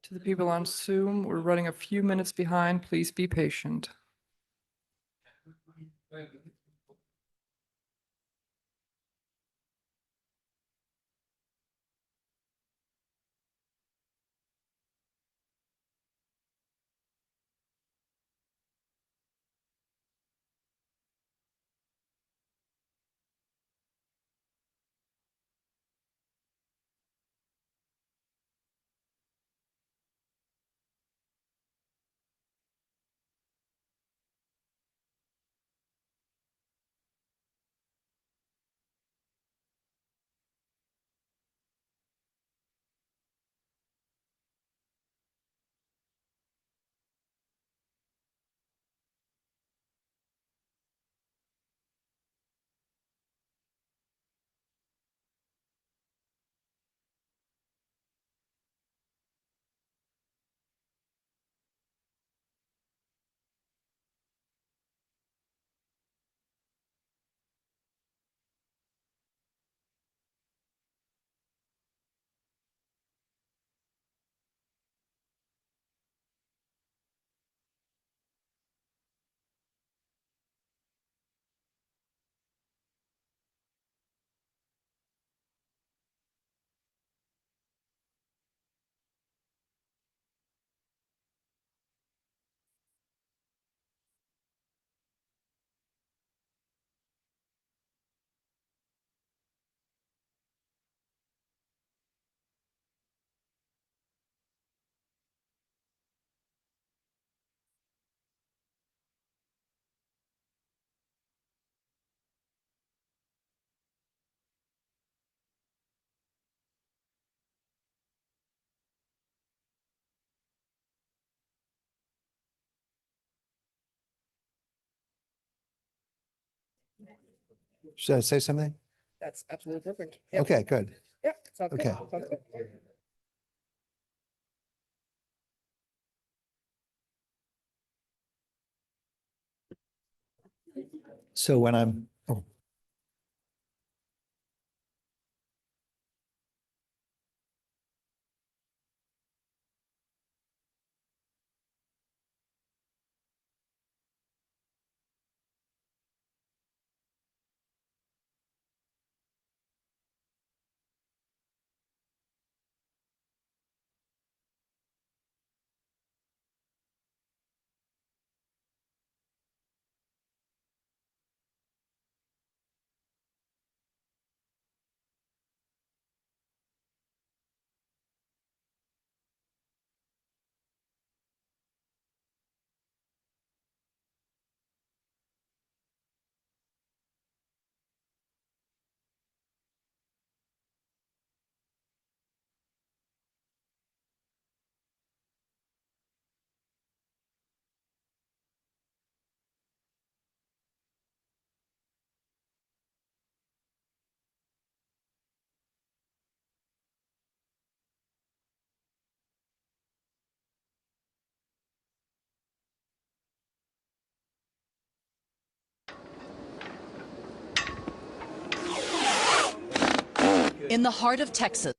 To the people on Zoom, we're running a few minutes behind. Please be patient. Should I say something? That's absolutely perfect. Yep. Okay, good. Yep. Sounds good. Okay. Sounds good. So when I'm, oh, In the heart of Texas.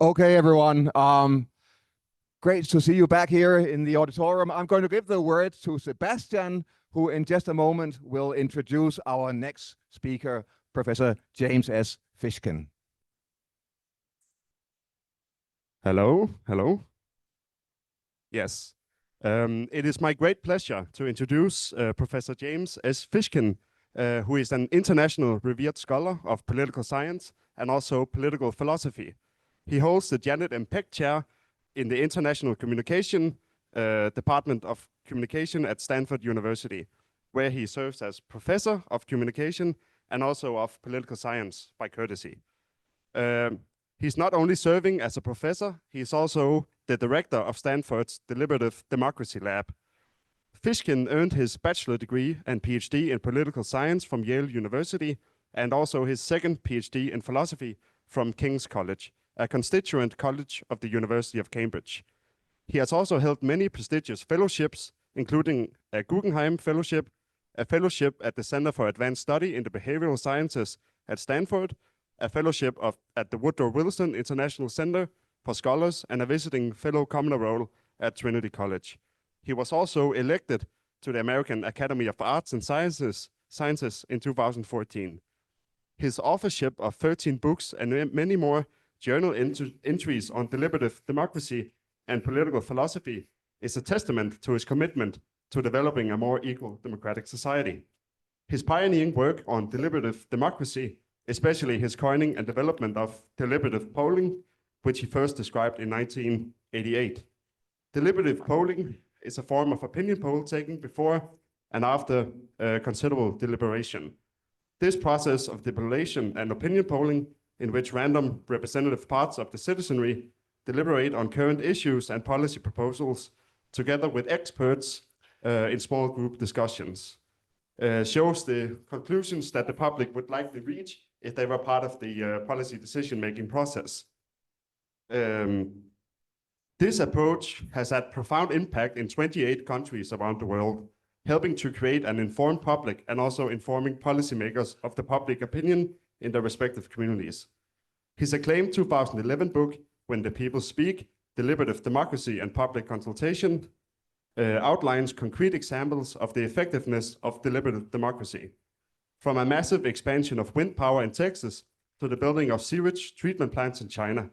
Okay, everyone. Great to see you back here in the auditorium. I'm going to give the word to Sebastian, who in just a moment will introduce our next speaker, Professor James S. Fishkin. Hello, hello. Yes, it is my great pleasure to introduce Professor James S. Fishkin, who is an international revered scholar of political science and also political philosophy. He holds the Janet M. Peck Chair in the International Communication Department of Communication at Stanford University, where he serves as Professor of Communication and also of Political Science by courtesy. He's not only serving as a professor, he's also the director of Stanford's Deliberative Democracy Lab. Fishkin earned his bachelor degree and PhD in political science from Yale University, and also his second PhD in philosophy from King's College, a constituent college of the University of Cambridge. He has also held many prestigious fellowships, including a Guggenheim Fellowship, a fellowship at the Center for Advanced Study in the Behavioral Sciences at Stanford, a fellowship at the Woodrow Wilson International Center for Scholars, and a visiting fellow commoner role at Trinity College. He was also elected to the American Academy of Arts and Sciences in 2014. His authorship of 13 books and many more journal entries on deliberative democracy and political philosophy is a testament to his commitment to developing a more equal democratic society. His pioneering work on deliberative democracy, especially his coining and development of deliberative polling, which he first described in 1988. Deliberative polling is a form of opinion poll taken before and after considerable deliberation. This process of deliberation and opinion polling, in which random representative parts of the citizenry deliberate on current issues and policy proposals, together with experts in small group discussions, shows the conclusions that the public would likely reach if they were part of the policy decision-making process. This approach has had profound impact in 28 countries around the world, helping to create an informed public and also informing policymakers of the public opinion in their respective communities. His acclaimed 2011 book, When the People Speak, Deliberative Democracy and Public Consultation, outlines concrete examples of the effectiveness of deliberative democracy. From a massive expansion of wind power in Texas to the building of sewage treatment plants in China,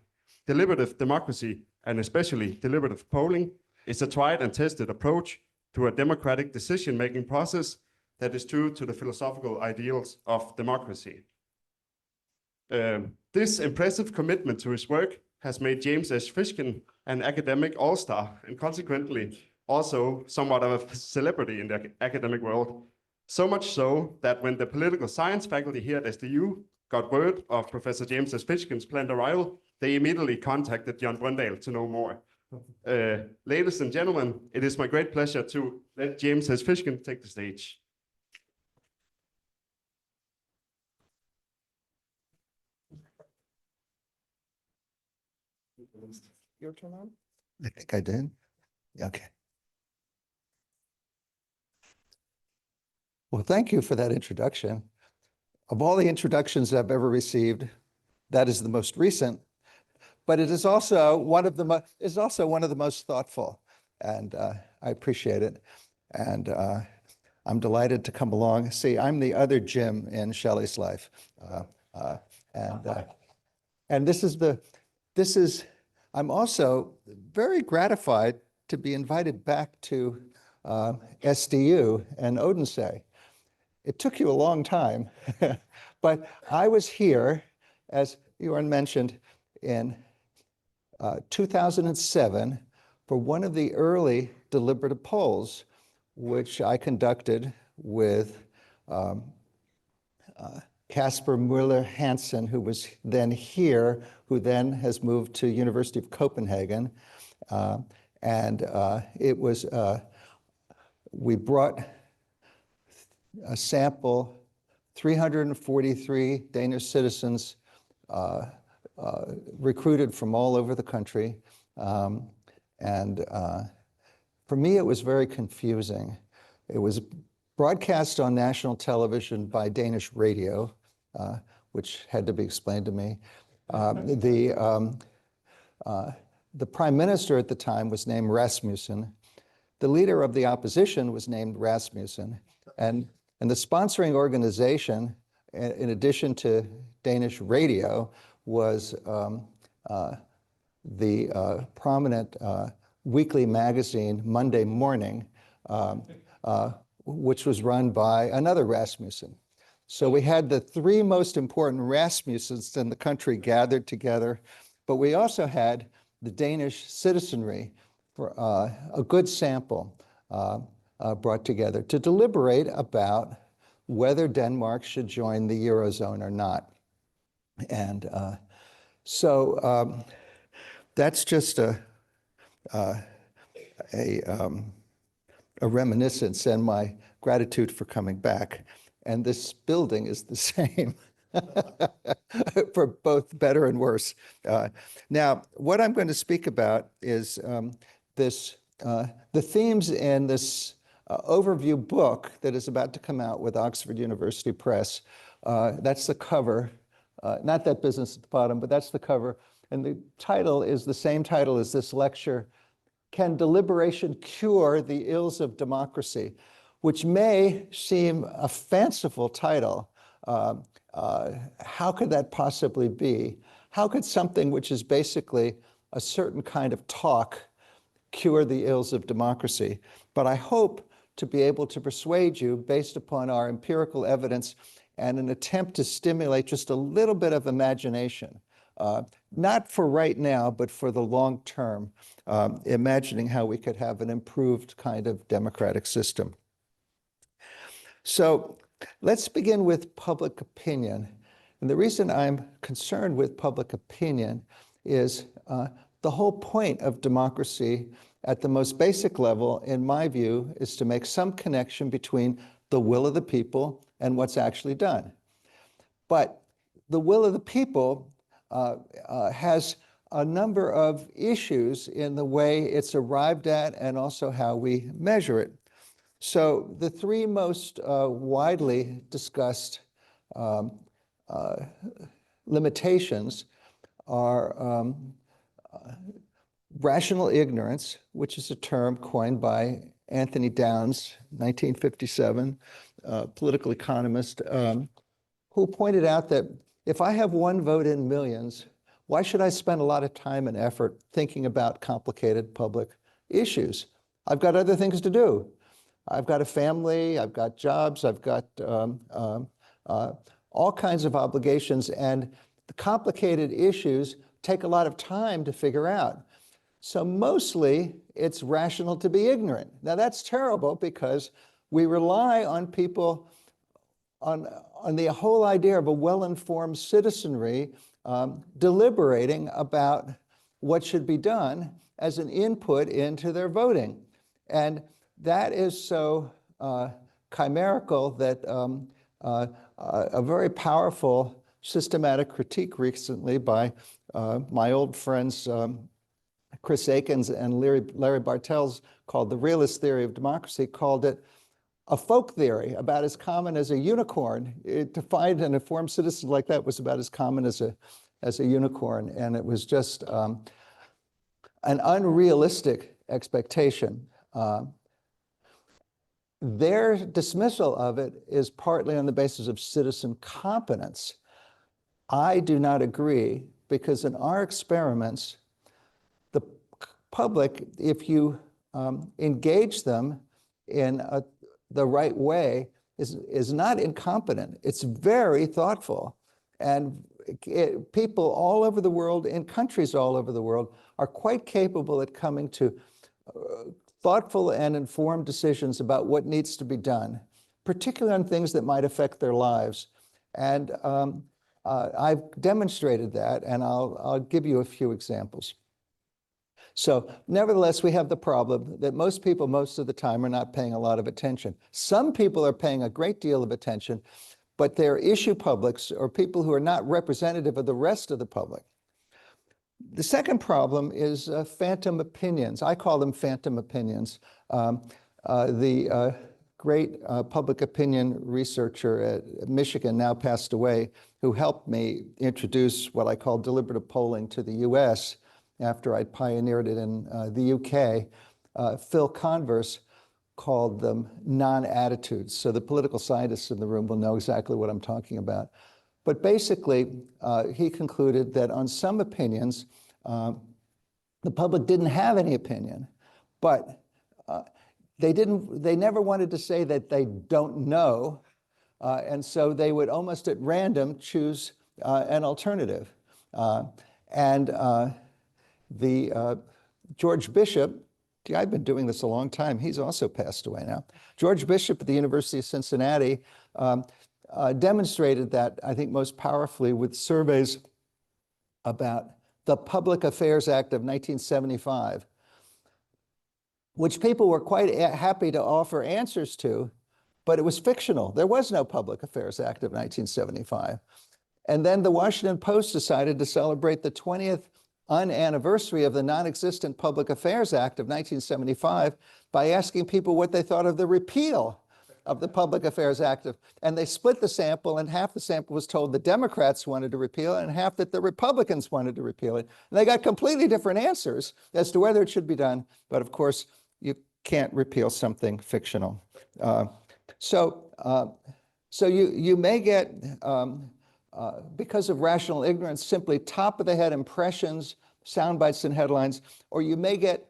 deliberative democracy, and especially deliberative polling, is a tried and tested approach to a democratic decision-making process that is true to the philosophical ideals of democracy. This impressive commitment to his work has made James S. Fishkin an academic all-star and consequently also somewhat of a celebrity in the academic world. So much so that when the political science faculty here at SDU got word of Professor James S. Fishkin's planned arrival, they immediately contacted John Brundahl to know more. Ladies and gentlemen, it is my great pleasure to let James S. Fishkin take the stage. Your turn on? I think I did. Yeah, okay. Well, thank you for that introduction. Of all the introductions I've ever received, that is the most recent, but it is also one of the most thoughtful, and I appreciate it. And I'm delighted to come along. See, I'm the other Jim in Shelley's life, and I'm also very gratified to be invited back to SDU and Odense. It took you a long time, but I was here, as Johan mentioned, in 2007 for one of the early deliberative polls, which I conducted with Casper Müller Hansen, who was then here, who then has moved to University of Copenhagen. We brought a sample, 343 Danish citizens recruited from all over the country. For me, it was very confusing. It was broadcast on national television by Danish radio, which had to be explained to me. The prime minister at the time was named Rasmussen. The leader of the opposition was named Rasmussen. And the sponsoring organization, in addition to Danish radio, was the prominent weekly magazine Monday Morning, which was run by another Rasmussen. So we had the three most important Rasmussens in the country gathered together, but we also had the Danish citizenry, for a good sample brought together to deliberate about whether Denmark should join the Eurozone or not. And so that's just a reminiscence and my gratitude for coming back. And this building is the same for both better and worse. Now, what I'm going to speak about is the themes in this overview book that is about to come out with Oxford University Press. That's the cover, not that business at the bottom, but that's the cover. And the title is the same title as this lecture, Can Deliberation Cure the Ills of Democracy? Which may seem a fanciful title. How could that possibly be? How could something which is basically a certain kind of talk cure the ills of democracy? But I hope to be able to persuade you based upon our empirical evidence and an attempt to stimulate just a little bit of imagination, not for right now, but for the long term, imagining how we could have an improved kind of democratic system. So let's begin with public opinion. And the reason I'm concerned with public opinion is the whole point of democracy at the most basic level, in my view, is to make some connection between the will of the people and what's actually done. But the will of the people has a number of issues in the way it's arrived at and also how we measure it. So the three most widely discussed limitations are rational ignorance, which is a term coined by Anthony Downs, 1957, political economist, who pointed out that if I have one vote in millions, why should I spend a lot of time and effort thinking about complicated public issues? I've got other things to do. I've got a family, I've got jobs, I've got all kinds of obligations, and the complicated issues take a lot of time to figure out. So mostly it's rational to be ignorant. Now that's terrible because we rely on people, on the whole idea of a well-informed citizenry deliberating about what should be done as an input into their voting. And that is so chimerical that a very powerful systematic critique recently by my old friends Chris Aikens and Larry Bartels, called The Realist Theory of Democracy, called it a folk theory, about as common as a unicorn. To find an informed citizen like that was about as common as a unicorn, and it was just an unrealistic expectation. Their dismissal of it is partly on the basis of citizen competence. I do not agree, because in our experiments, the public, if you engage them in the right way, is not incompetent. It's very thoughtful. And people all over the world, in countries all over the world, are quite capable at coming to thoughtful and informed decisions about what needs to be done, particularly on things that might affect their lives. And I've demonstrated that, and I'll give you a few examples. So nevertheless, we have the problem that most people most of the time are not paying a lot of attention. Some people are paying a great deal of attention, but they're issue publics or people who are not representative of the rest of the public. The second problem is phantom opinions. I call them phantom opinions. The great public opinion researcher at Michigan, now passed away, who helped me introduce what I call deliberative polling to the US after I'd pioneered it in the UK. Phil Converse called them non-attitudes. So the political scientists in the room will know exactly what I'm talking about. But basically, he concluded that on some opinions, the public didn't have any opinion, but they never wanted to say that they don't know, and so they would almost at random choose an alternative. George Bishop, I've been doing this a long time, he's also passed away now. George Bishop at the University of Cincinnati demonstrated that, I think, most powerfully with surveys about the Public Affairs Act of 1975, which people were quite happy to offer answers to, but it was fictional. There was no Public Affairs Act of 1975. And then the Washington Post decided to celebrate the 20th unanniversary of the non-existent Public Affairs Act of 1975 by asking people what they thought of the repeal of the Public Affairs Act. And they split the sample, and half the sample was told the Democrats wanted to repeal it, and half that the Republicans wanted to repeal it. And they got completely different answers as to whether it should be done. But of course, you can't repeal something fictional. So you may get, because of rational ignorance, simply top-of-the-head impressions, sound bites and headlines, or you may get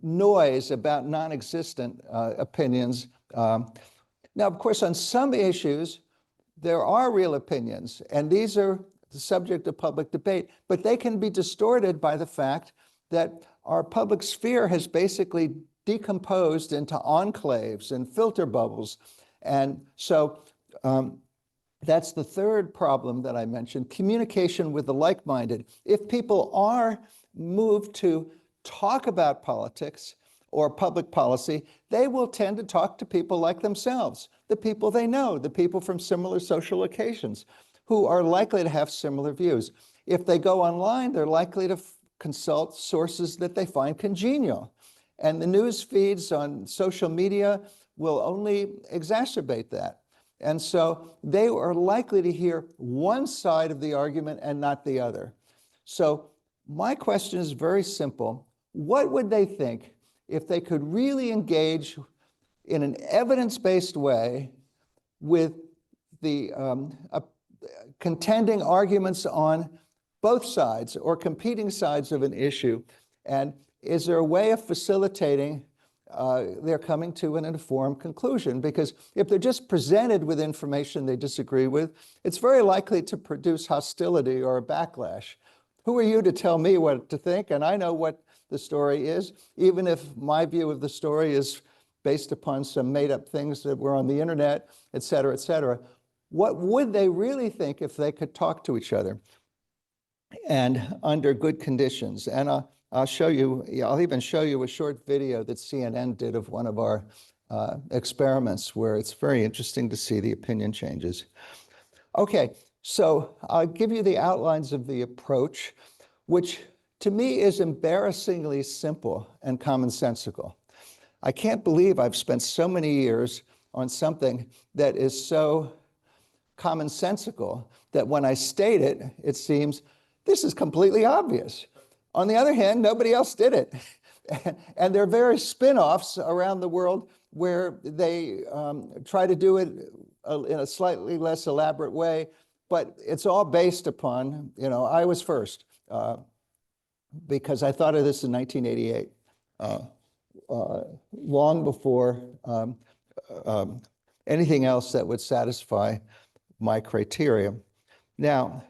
noise about non-existent opinions. Now, of course, on some issues, there are real opinions, and these are the subject of public debate, but they can be distorted by the fact that our public sphere has basically decomposed into enclaves and filter bubbles. And so that's the third problem that I mentioned, communication with the like-minded. If people are moved to talk about politics or public policy, they will tend to talk to people like themselves, the people they know, the people from similar social occasions, who are likely to have similar views. If they go online, they're likely to consult sources that they find congenial. And the news feeds on social media will only exacerbate that. And so they are likely to hear one side of the argument and not the other. So my question is very simple. What would they think if they could really engage in an evidence-based way with the contending arguments on both sides or competing sides of an issue? And is there a way of facilitating their coming to an informed conclusion? Because if they're just presented with information they disagree with, it's very likely to produce hostility or a backlash. Who are you to tell me what to think? And I know what the story is, even if my view of the story is based upon some made-up things that were on the internet, et cetera, et cetera. What would they really think if they could talk to each other and under good conditions? And I'll show you, I'll even show you a short video that CNN did of one of our experiments where it's very interesting to see the opinion changes. Okay, so I'll give you the outlines of the approach, which to me is embarrassingly simple and commonsensical. I can't believe I've spent so many years on something that is so commonsensical that when I state it, it seems this is completely obvious. On the other hand, nobody else did it. And there are various spin-offs around the world where they try to do it in a slightly less elaborate way, but it's all based upon, I was first because I thought of this in 1988, long before anything else that would satisfy my criteria. Now,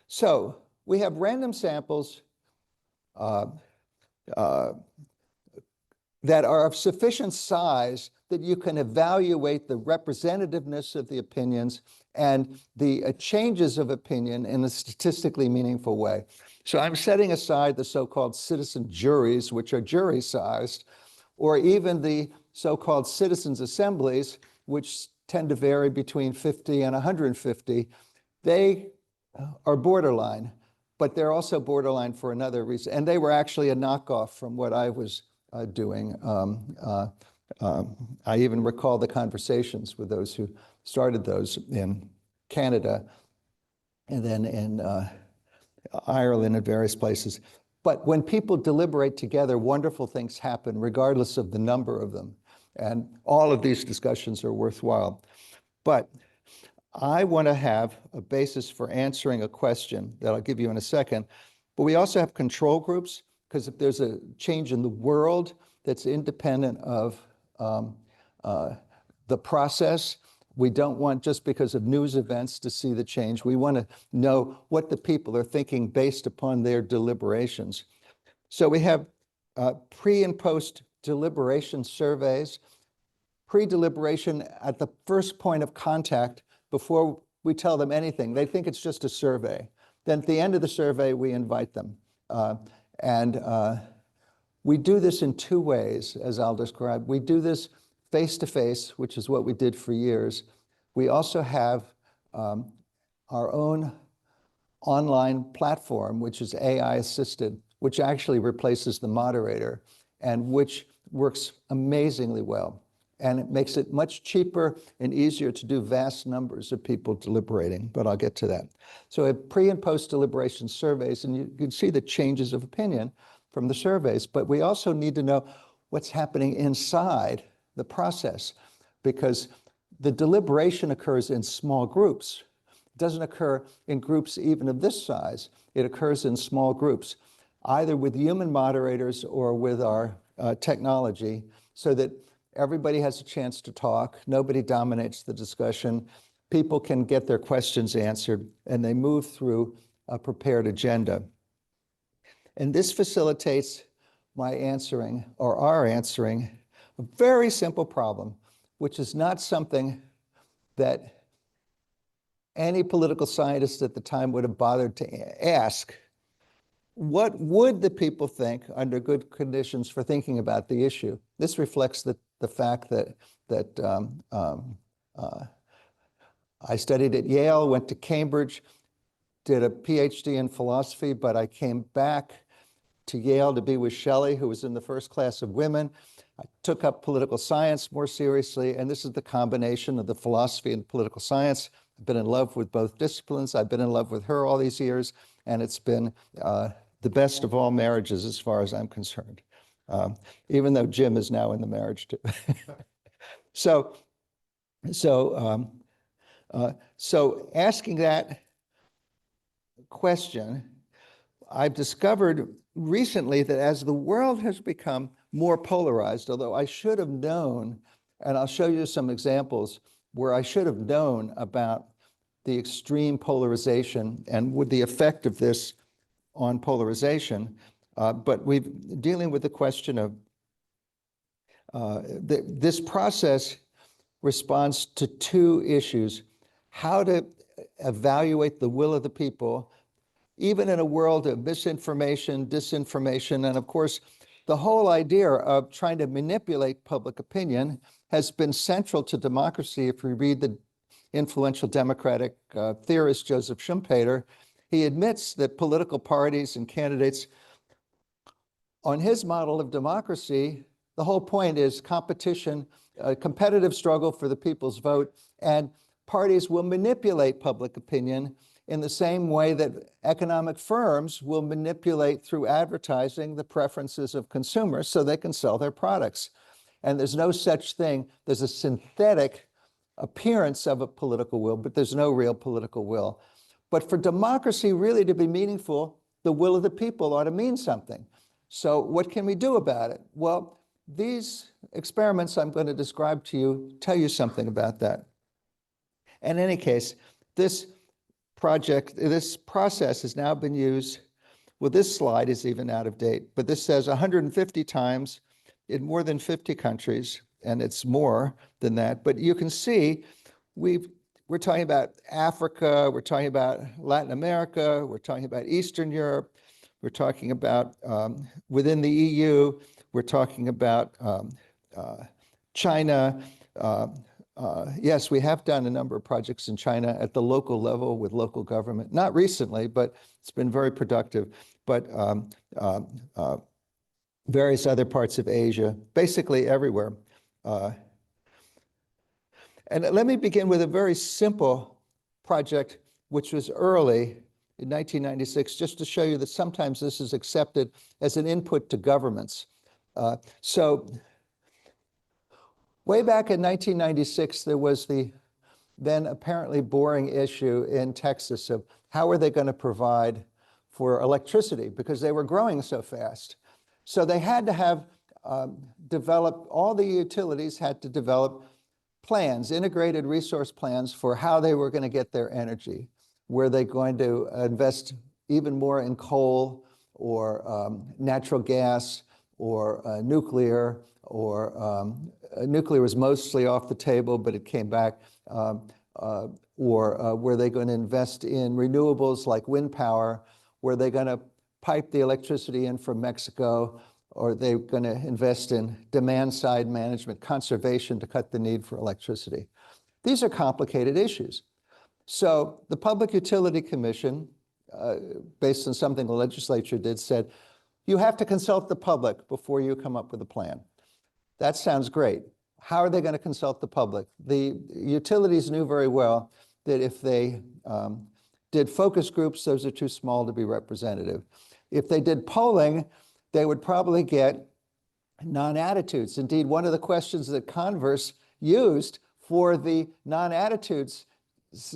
so we have random samples that are of sufficient size that you can evaluate the representativeness of the opinions and the changes of opinion in a statistically meaningful way. So I'm setting aside the so-called citizen juries, which are jury-sized, or even the so-called citizens' assemblies, which tend to vary between 50 and 150. They are borderline, but they're also borderline for another reason. And they were actually a knockoff from what I was doing I even recall the conversations with those who started those in Canada and then in Ireland and various places. But when people deliberate together, wonderful things happen regardless of the number of them. And all of these discussions are worthwhile. But I want to have a basis for answering a question that I'll give you in a second. But we also have control groups, because if there's a change in the world that's independent of the process, we don't want, just because of news events, to see the change. We want to know what the people are thinking based upon their deliberations. So we have pre and post deliberation surveys. Pre-deliberation at the first point of contact, before we tell them anything. They think it's just a survey. Then at the end of the survey, we invite them. We do this in two ways, as I'll describe. We do this face-to-face, which is what we did for years. We also have our own online platform, which is AI-assisted, which actually replaces the moderator, and which works amazingly well. And it makes it much cheaper and easier to do vast numbers of people deliberating, but I'll get to that. So we have pre and post deliberation surveys, and you can see the changes of opinion from the surveys, but we also need to know what's happening inside the process, because the deliberation occurs in small groups. It doesn't occur in groups even of this size. It occurs in small groups, either with human moderators or with our technology, so that everybody has a chance to talk. Nobody dominates the discussion. People can get their questions answered, and they move through a prepared agenda. And this facilitates my answering, or our answering, a very simple problem, which is not something that any political scientist at the time would have bothered to ask. What would the people think under good conditions for thinking about the issue? This reflects the fact that I studied at Yale, went to Cambridge, did a PhD in philosophy, but I came back to Yale to be with Shelley, who was in the first class of women. I took up political science more seriously, and this is the combination of the philosophy and political science. I've been in love with both disciplines. I've been in love with her all these years, and it's been the best of all marriages as far as I'm concerned, even though Jim is now in the marriage too. So asking that question, I've discovered recently that as the world has become more polarized, although I should have known, and I'll show you some examples where I should have known about the extreme polarization and with the effect of this on polarization, but we're dealing with the question of this process responds to two issues: how to evaluate the will of the people, even in a world of misinformation, disinformation, and of course, the whole idea of trying to manipulate public opinion has been central to democracy. If we read the influential Democratic theorist Joseph Schumpeter, he admits that political parties and candidates, on his model of democracy, the whole point is competition, a competitive struggle for the people's vote, and parties will manipulate public opinion in the same way that economic firms will manipulate through advertising the preferences of consumers so they can sell their products. And there's no such thing. There's a synthetic appearance of a political will, but there's no real political will. But for democracy really to be meaningful, the will of the people ought to mean something. So what can we do about it? Well, these experiments I'm going to describe to you tell you something about that. In any case, this process has now been used, well, this slide is even out of date, but this says 150 times in more than 50 countries, and it's more than that. But you can see we're talking about Africa, we're talking about Latin America, we're talking about Eastern Europe, we're talking about within the EU, we're talking about China. Yes, we have done a number of projects in China at the local level with local government. Not recently, but it's been very productive. But various other parts of Asia, basically everywhere. And let me begin with a very simple project, which was early in 1996, just to show you that sometimes this is accepted as an input to governments. So way back in 1996, there was the then apparently boring issue in Texas of how are they going to provide for electricity because they were growing so fast. So they had to have developed, all the utilities had to develop plans, integrated resource plans for how they were going to get their energy. Were they going to invest even more in coal or natural gas or nuclear, or nuclear was mostly off the table, but it came back. Or were they going to invest in renewables like wind power? Were they going to pipe the electricity in from Mexico? Or are they going to invest in demand side management, conservation to cut the need for electricity? These are complicated issues. So the Public Utility Commission, based on something the legislature did, said, you have to consult the public before you come up with a plan. That sounds great. How are they going to consult the public? The utilities knew very well that if they did focus groups, those are too small to be representative. If they did polling, they would probably get non-attitudes. Indeed, one of the questions that Converse used for the non-attitudes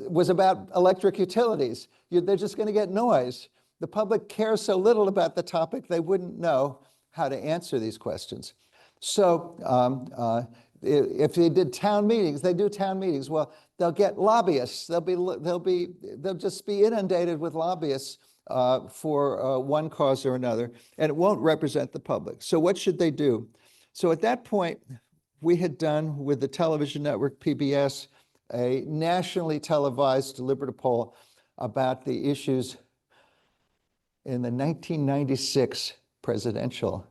was about electric utilities. They're just going to get noise. The public cares so little about the topic, they wouldn't know how to answer these questions. So if they did town meetings, they do town meetings. Well, they'll get lobbyists. They'll just be inundated with lobbyists for one cause or another, and it won't represent the public. So what should they do? So at that point, we had done with the television network PBS a nationally televised deliberative poll about the issues in the 1996 presidential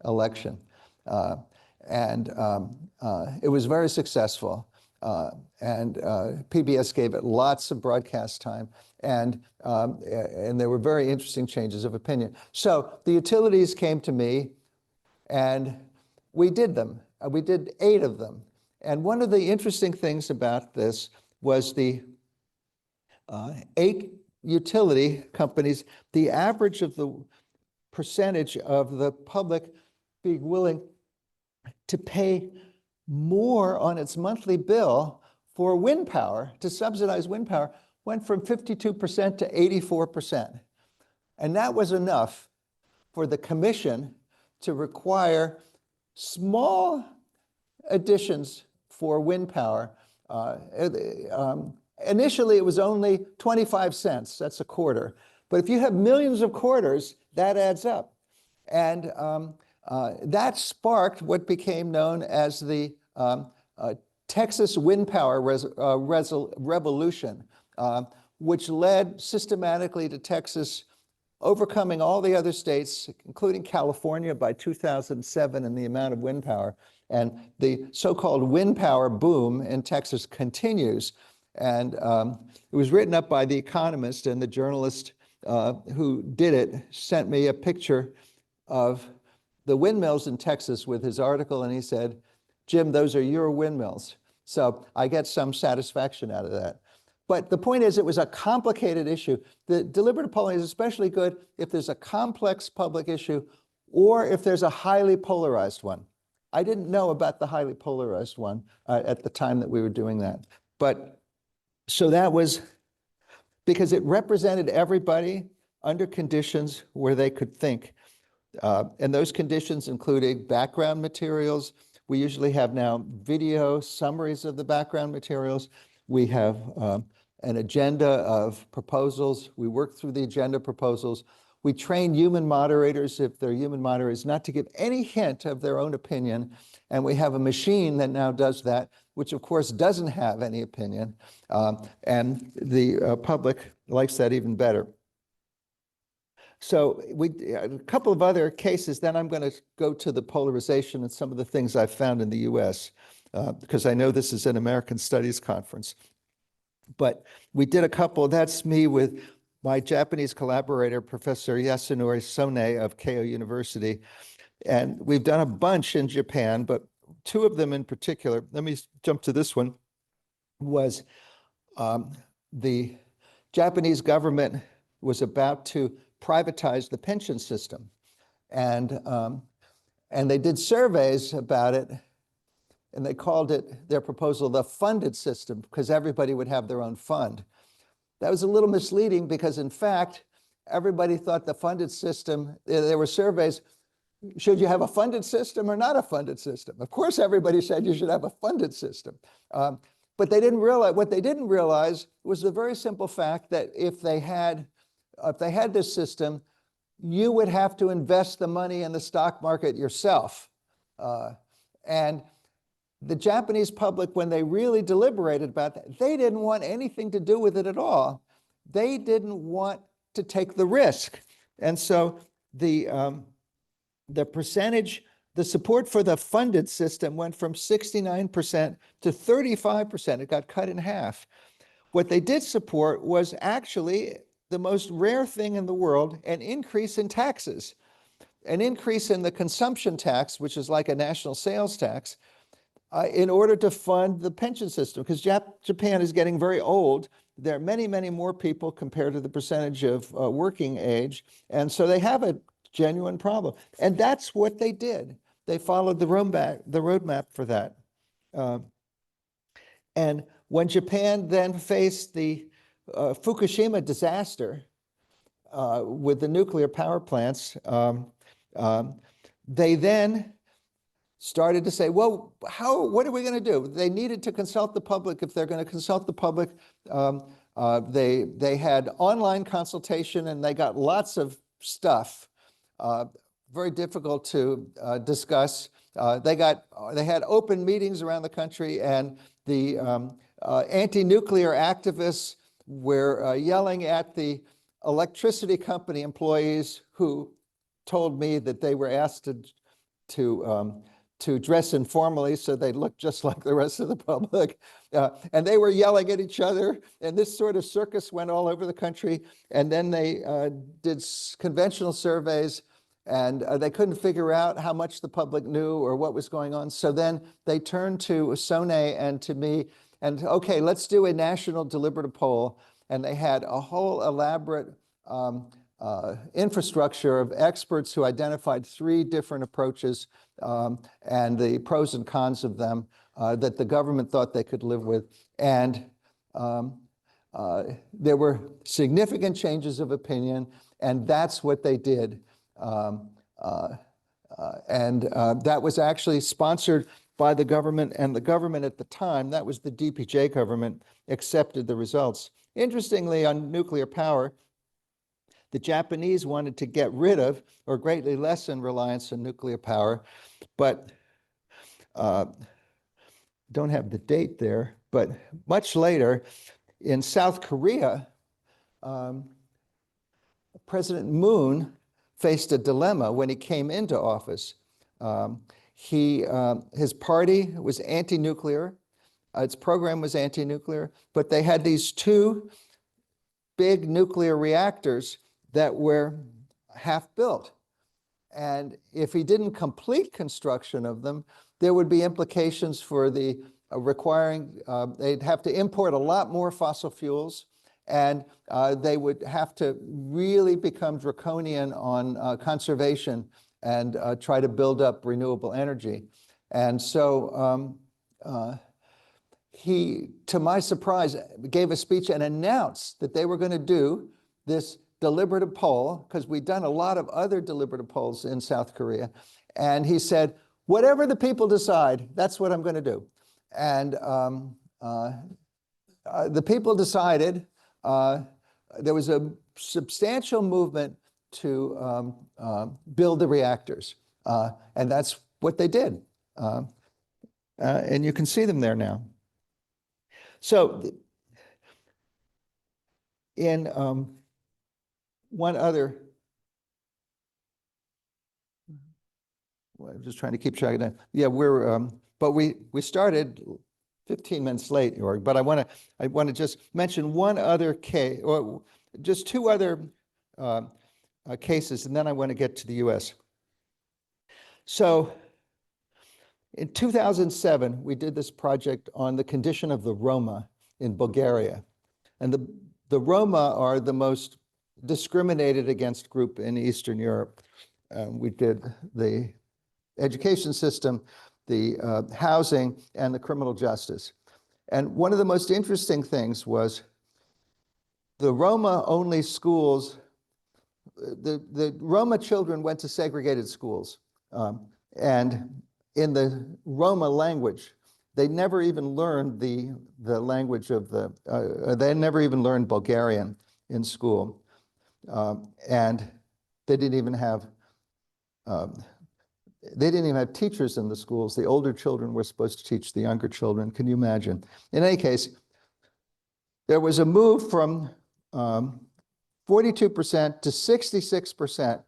election. It was very successful. PBS gave it lots of broadcast time, and there were very interesting changes of opinion. So the utilities came to me, and we did them. We did 8 of them. And one of the interesting things about this was the 8 utility companies, the average of the percentage of the public being willing to pay more on its monthly bill for wind power, to subsidize wind power, went from 52% to 84%. And that was enough for the commission to require small additions for wind power. Initially, it was only 25 cents, that's a quarter. But if you have millions of quarters, that adds up. And that sparked what became known as the Texas wind power revolution, which led systematically to Texas overcoming all the other states, including California by 2007 in the amount of wind power. And the so-called wind power boom in Texas continues. And it was written up by The Economist, and the journalist who did it sent me a picture of the windmills in Texas with his article, and he said, Jim, those are your windmills. So I get some satisfaction out of that. But the point is, it was a complicated issue. The deliberative polling is especially good if there's a complex public issue or if there's a highly polarized one. I didn't know about the highly polarized one at the time that we were doing that. But so that was because it represented everybody under conditions where they could think. And those conditions included background materials. We usually have now video summaries of the background materials. We have an agenda of proposals. We work through the agenda proposals. We train human moderators, if they're human moderators, not to give any hint of their own opinion. And we have a machine that now does that, which of course doesn't have any opinion. And the public likes that even better. So a couple of other cases, then I'm going to go to the polarization and some of the things I've found in the US, because I know this is an American Studies conference. But we did a couple. That's me with my Japanese collaborator, Professor Yasunori Sone of Keio University. And we've done a bunch in Japan, but two of them in particular, let me jump to this one, was the Japanese government was about to privatize the pension system. And they did surveys about it, and they called it, their proposal, the funded system, because everybody would have their own fund. That was a little misleading because, in fact, everybody thought the funded system, there were surveys, should you have a funded system or not a funded system? Of course, everybody said you should have a funded system. But they didn't realize, what they didn't realize was the very simple fact that if they had this system, you would have to invest the money in the stock market yourself. And the Japanese public, when they really deliberated about that, they didn't want anything to do with it at all. They didn't want to take the risk. And so the percentage, the support for the funded system went from 69% to 35%. It got cut in half. What they did support was actually the most rare thing in the world, an increase in taxes, an increase in the consumption tax, which is like a national sales tax, in order to fund the pension system, because Japan is getting very old. There are many, many more people compared to the percentage of working age. And so they have a genuine problem. And that's what they did. They followed the roadmap for that. And when Japan then faced the Fukushima disaster with the nuclear power plants, they then started to say, well, what are we going to do? They needed to consult the public. If they're going to consult the public, they had online consultation, and they got lots of stuff, very difficult to discuss. They had open meetings around the country, and the anti-nuclear activists were yelling at the electricity company employees who told me that they were asked to dress informally so they looked just like the rest of the public. And they were yelling at each other, and this sort of circus went all over the country. And then they did conventional surveys, and they couldn't figure out how much the public knew or what was going on. So then they turned to Sone and to me, and okay, let's do a national deliberative poll. And they had a whole elaborate infrastructure of experts who identified 3 different approaches and the pros and cons of them that the government thought they could live with. And there were significant changes of opinion, and that's what they did. That was actually sponsored by the government, and the government at the time, that was the DPJ government, accepted the results. Interestingly, on nuclear power, the Japanese wanted to get rid of or greatly lessen reliance on nuclear power, but don't have the date there, but much later in South Korea, President Moon faced a dilemma when he came into office. His party was anti-nuclear, its program was anti-nuclear, but they had these 2 big nuclear reactors that were half built. And if he didn't complete construction of them, there would be implications for the they'd have to import a lot more fossil fuels, and they would have to really become draconian on conservation and try to build up renewable energy. And so he, to my surprise, gave a speech and announced that they were going to do this deliberative poll, because we'd done a lot of other deliberative polls in South Korea. And he said, whatever the people decide, that's what I'm going to do. And the people decided. There was a substantial movement to build the reactors. And that's what they did. And you can see them there now. So in one other, well, I'm just trying to keep track of that. Yeah, but we started 15 minutes late, Jorg, but I want to just mention one other case, or just 2 other cases, and then I want to get to the US. So In 2007, we did this project on the condition of the Roma in Bulgaria. And the Roma are the most discriminated against group in Eastern Europe. We did the education system, the housing, and the criminal justice. And one of the most interesting things was the Roma-only schools, the Roma children went to segregated schools. And in the Roma language, they never even learned the language of they never even learned Bulgarian in school. And they didn't even have teachers in the schools. The older children were supposed to teach the younger children. Can you imagine? In any case, there was a move from 42% to 66%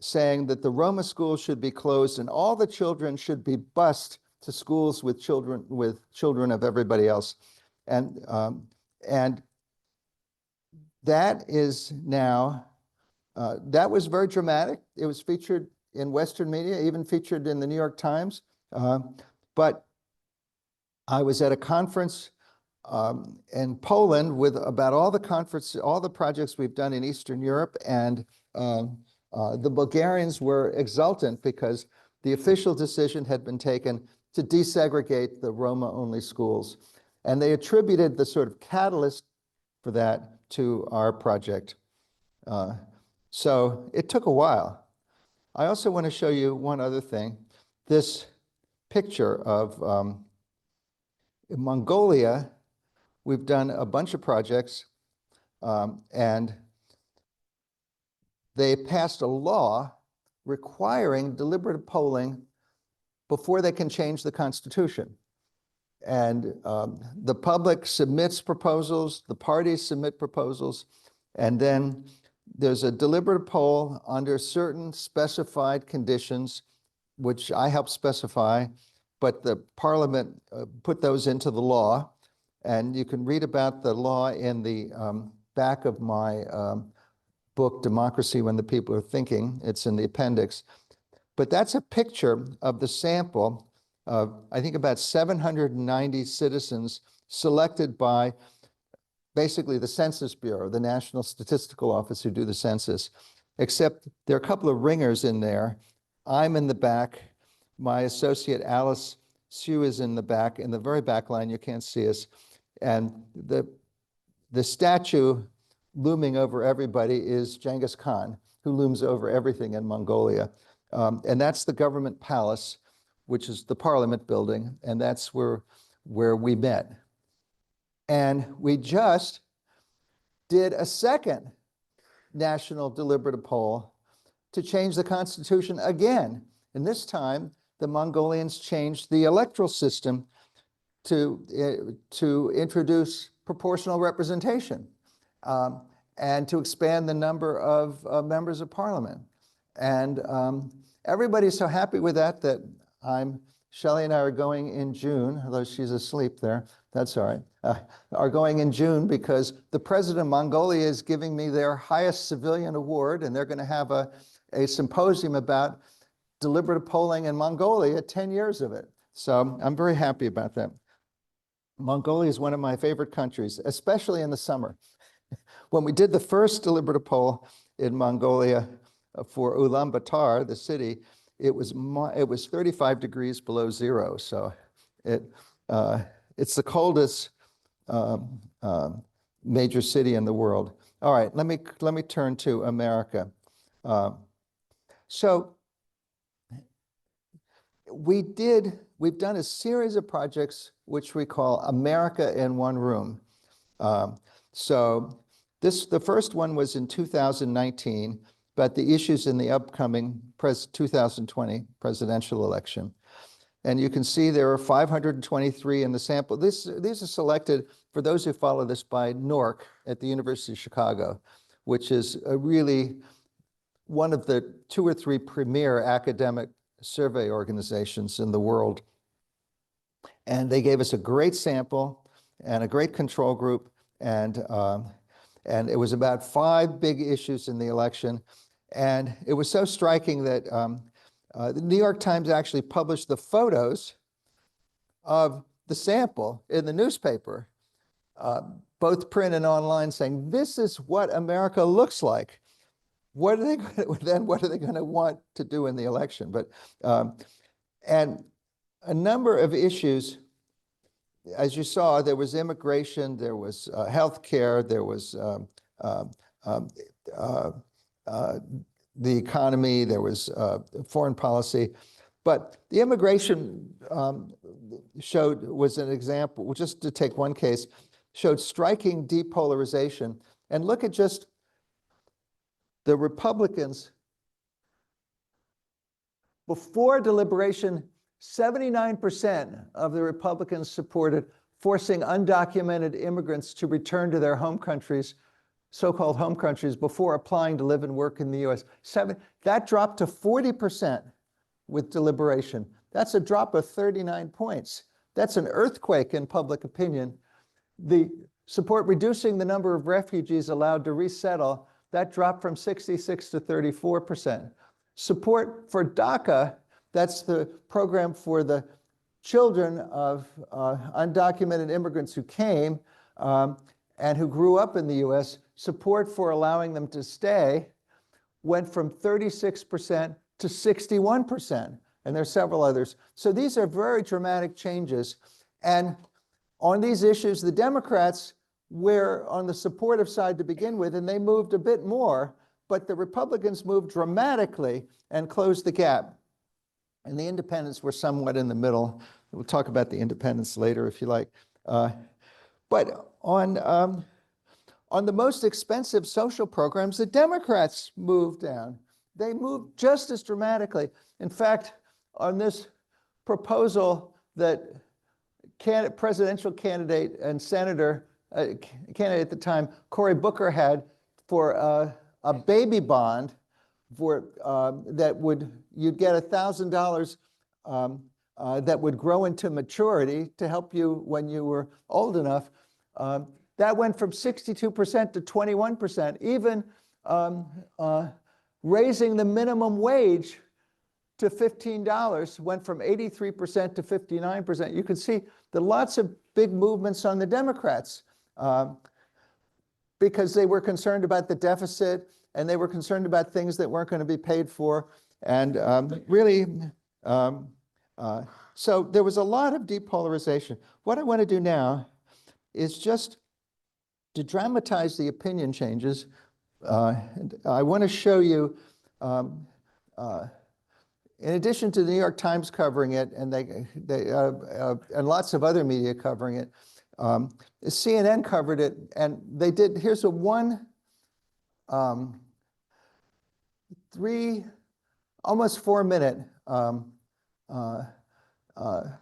saying that the Roma schools should be closed and all the children should be bused to schools with children of everybody else. And that is now, that was very dramatic. It was featured in Western media, even featured in the New York Times. But I was at a conference in Poland with about all the projects we've done in Eastern Europe, and the Bulgarians were exultant because the official decision had been taken to desegregate the Roma-only schools. And they attributed the sort of catalyst for that to our project. So it took a while. I also want to show you one other thing. This picture of in Mongolia, we've done a bunch of projects, and they passed a law requiring deliberative polling before they can change the constitution. And the public submits proposals, the parties submit proposals, and then there's a deliberative poll under certain specified conditions, which I helped specify, but the parliament put those into the law. And you can read about the law in the back of my book, Democracy When the People Are Thinking. It's in the appendix. But that's a picture of the sample of, I think, about 790 citizens selected by basically the Census Bureau, the National Statistical Office who do the census, except there are a couple of ringers in there. I'm in the back. My associate Alice Sue is in the back, in the very back line. You can't see us. And the statue looming over everybody is Genghis Khan, who looms over everything in Mongolia. And that's the government palace, which is the parliament building, and that's where we met. And we just did a second national deliberative poll to change the constitution again. And this time, the Mongolians changed the electoral system to introduce proportional representation and to expand the number of members of parliament. And everybody's so happy with that Shelley and I are going in June, although she's asleep there, that's all right, are going in June because the president of Mongolia is giving me their highest civilian award, and they're going to have a symposium about deliberative polling in Mongolia, 10 years of it. So I'm very happy about that. Mongolia is one of my favorite countries, especially in the summer. When we did the first deliberative poll in Mongolia for Ulaanbaatar, the city, it was 35 degrees below zero. So it's the coldest major city in the world. All right, let me turn to America. So we've done a series of projects which we call America in One Room. So the first one was in 2019, but the issues in the upcoming 2020 presidential election. And you can see there are 523 in the sample. These are selected, for those who follow this, by NORC at the University of Chicago, which is really one of the 2 or 3 premier academic survey organizations in the world. And they gave us a great sample and a great control group, and it was about 5 big issues in the election. And it was so striking that the New York Times actually published the photos of the sample in the newspaper, both print and online, saying, this is what America looks like. What are they going to want to do in the election? But and a number of issues, as you saw, there was immigration, there was healthcare, there was the economy, there was foreign policy. But the immigration was an example, just to take one case, showed striking depolarization. And look at just the Republicans. Before deliberation, 79% of the Republicans supported forcing undocumented immigrants to return to their home countries, so-called home countries, before applying to live and work in the US. That dropped to 40% with deliberation. That's a drop of 39 points. That's an earthquake in public opinion. The support reducing the number of refugees allowed to resettle, that dropped from 66 to 34%. Support for DACA, that's the program for the children of undocumented immigrants who came and who grew up in the US, support for allowing them to stay went from 36% to 61%. And there are several others. So these are very dramatic changes. And on these issues, the Democrats were on the supportive side to begin with, and they moved a bit more, but the Republicans moved dramatically and closed the gap. And the independents were somewhat in the middle. We'll talk about the independents later if you like. But on the most expensive social programs, the Democrats moved down. They moved just as dramatically. In fact, on this proposal that presidential candidate and senator, candidate at the time, Cory Booker had for a baby bond for you'd get $1,000 that would grow into maturity to help you when you were old enough. That went from 62% to 21%. Even raising the minimum wage to $15 went from 83% to 59%. You can see the lots of big movements on the Democrats because they were concerned about the deficit and they were concerned about things that weren't going to be paid for. And so there was a lot of depolarization. What I want to do now is just to dramatize the opinion changes. I want to show you, in addition to the New York Times covering it, and and lots of other media covering it, CNN covered it, and they did. Here's a almost 4-minute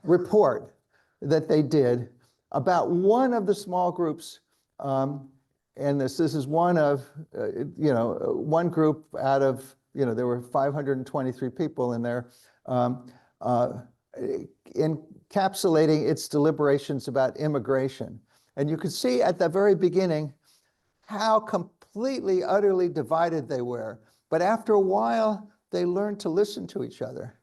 report that they did about one of the small groups. And this is one of, one group out of, there were 523 people in there, encapsulating its deliberations about immigration. And you could see at the very beginning how completely, utterly divided they were. But after a while, they learned to listen to each other.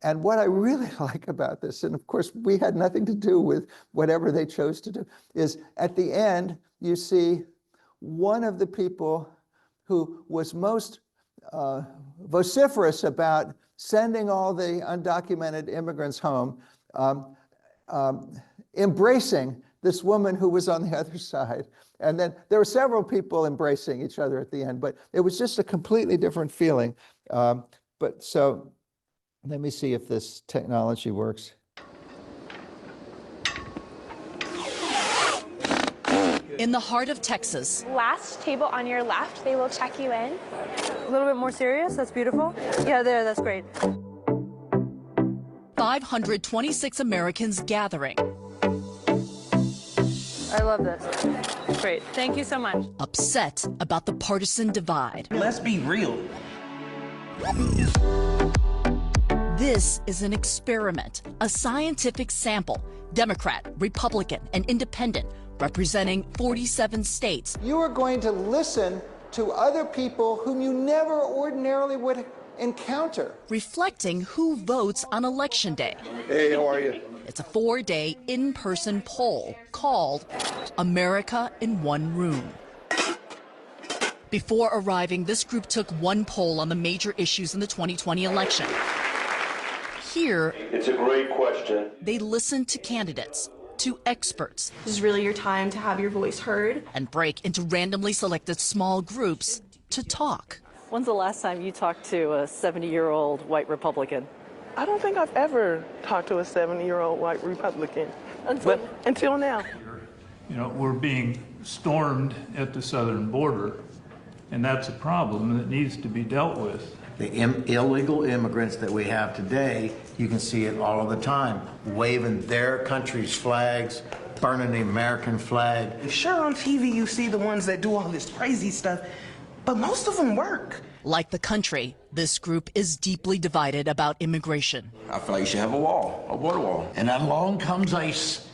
And what I really like about this, and of course, we had nothing to do with whatever they chose to do, is at the end, you see one of the people who was most vociferous about sending all the undocumented immigrants home, embracing this woman who was on the other side. And then there were several people embracing each other at the end, but it was just a completely different feeling. So let me see if this technology works. In the heart of Texas. Last table on your left, they will check you in. A little bit more serious, that's beautiful. Yeah, that's great. 526 Americans gathering. I love this. Great, thank you so much. Upset about the partisan divide. Let's be real. This is an experiment, a scientific sample. Democrat, Republican, and Independent, representing 47 states. You are going to listen to other people whom you never ordinarily would encounter. Reflecting who votes on Election Day. Hey, how are you? It's a 4-day in-person poll called America in One Room. Before arriving, this group took one poll on the major issues in the 2020 election. Here, it's a great question. They listened to candidates, to experts. This is really your time to have your voice heard. And break into randomly selected small groups to talk. When's the last time you talked to a 70-year-old white Republican? I don't think I've ever talked to a 70-year-old white Republican until now. You know, we're being stormed at the southern border, and that's a problem that needs to be dealt with. The illegal immigrants that we have today, you can see it all of the time, waving their country's flags, burning the American flag. Sure, on TV you see the ones that do all this crazy stuff, but most of them work. Like the country, this group is deeply divided about immigration. I feel like you should have a wall, a border wall. And then along comes ICE,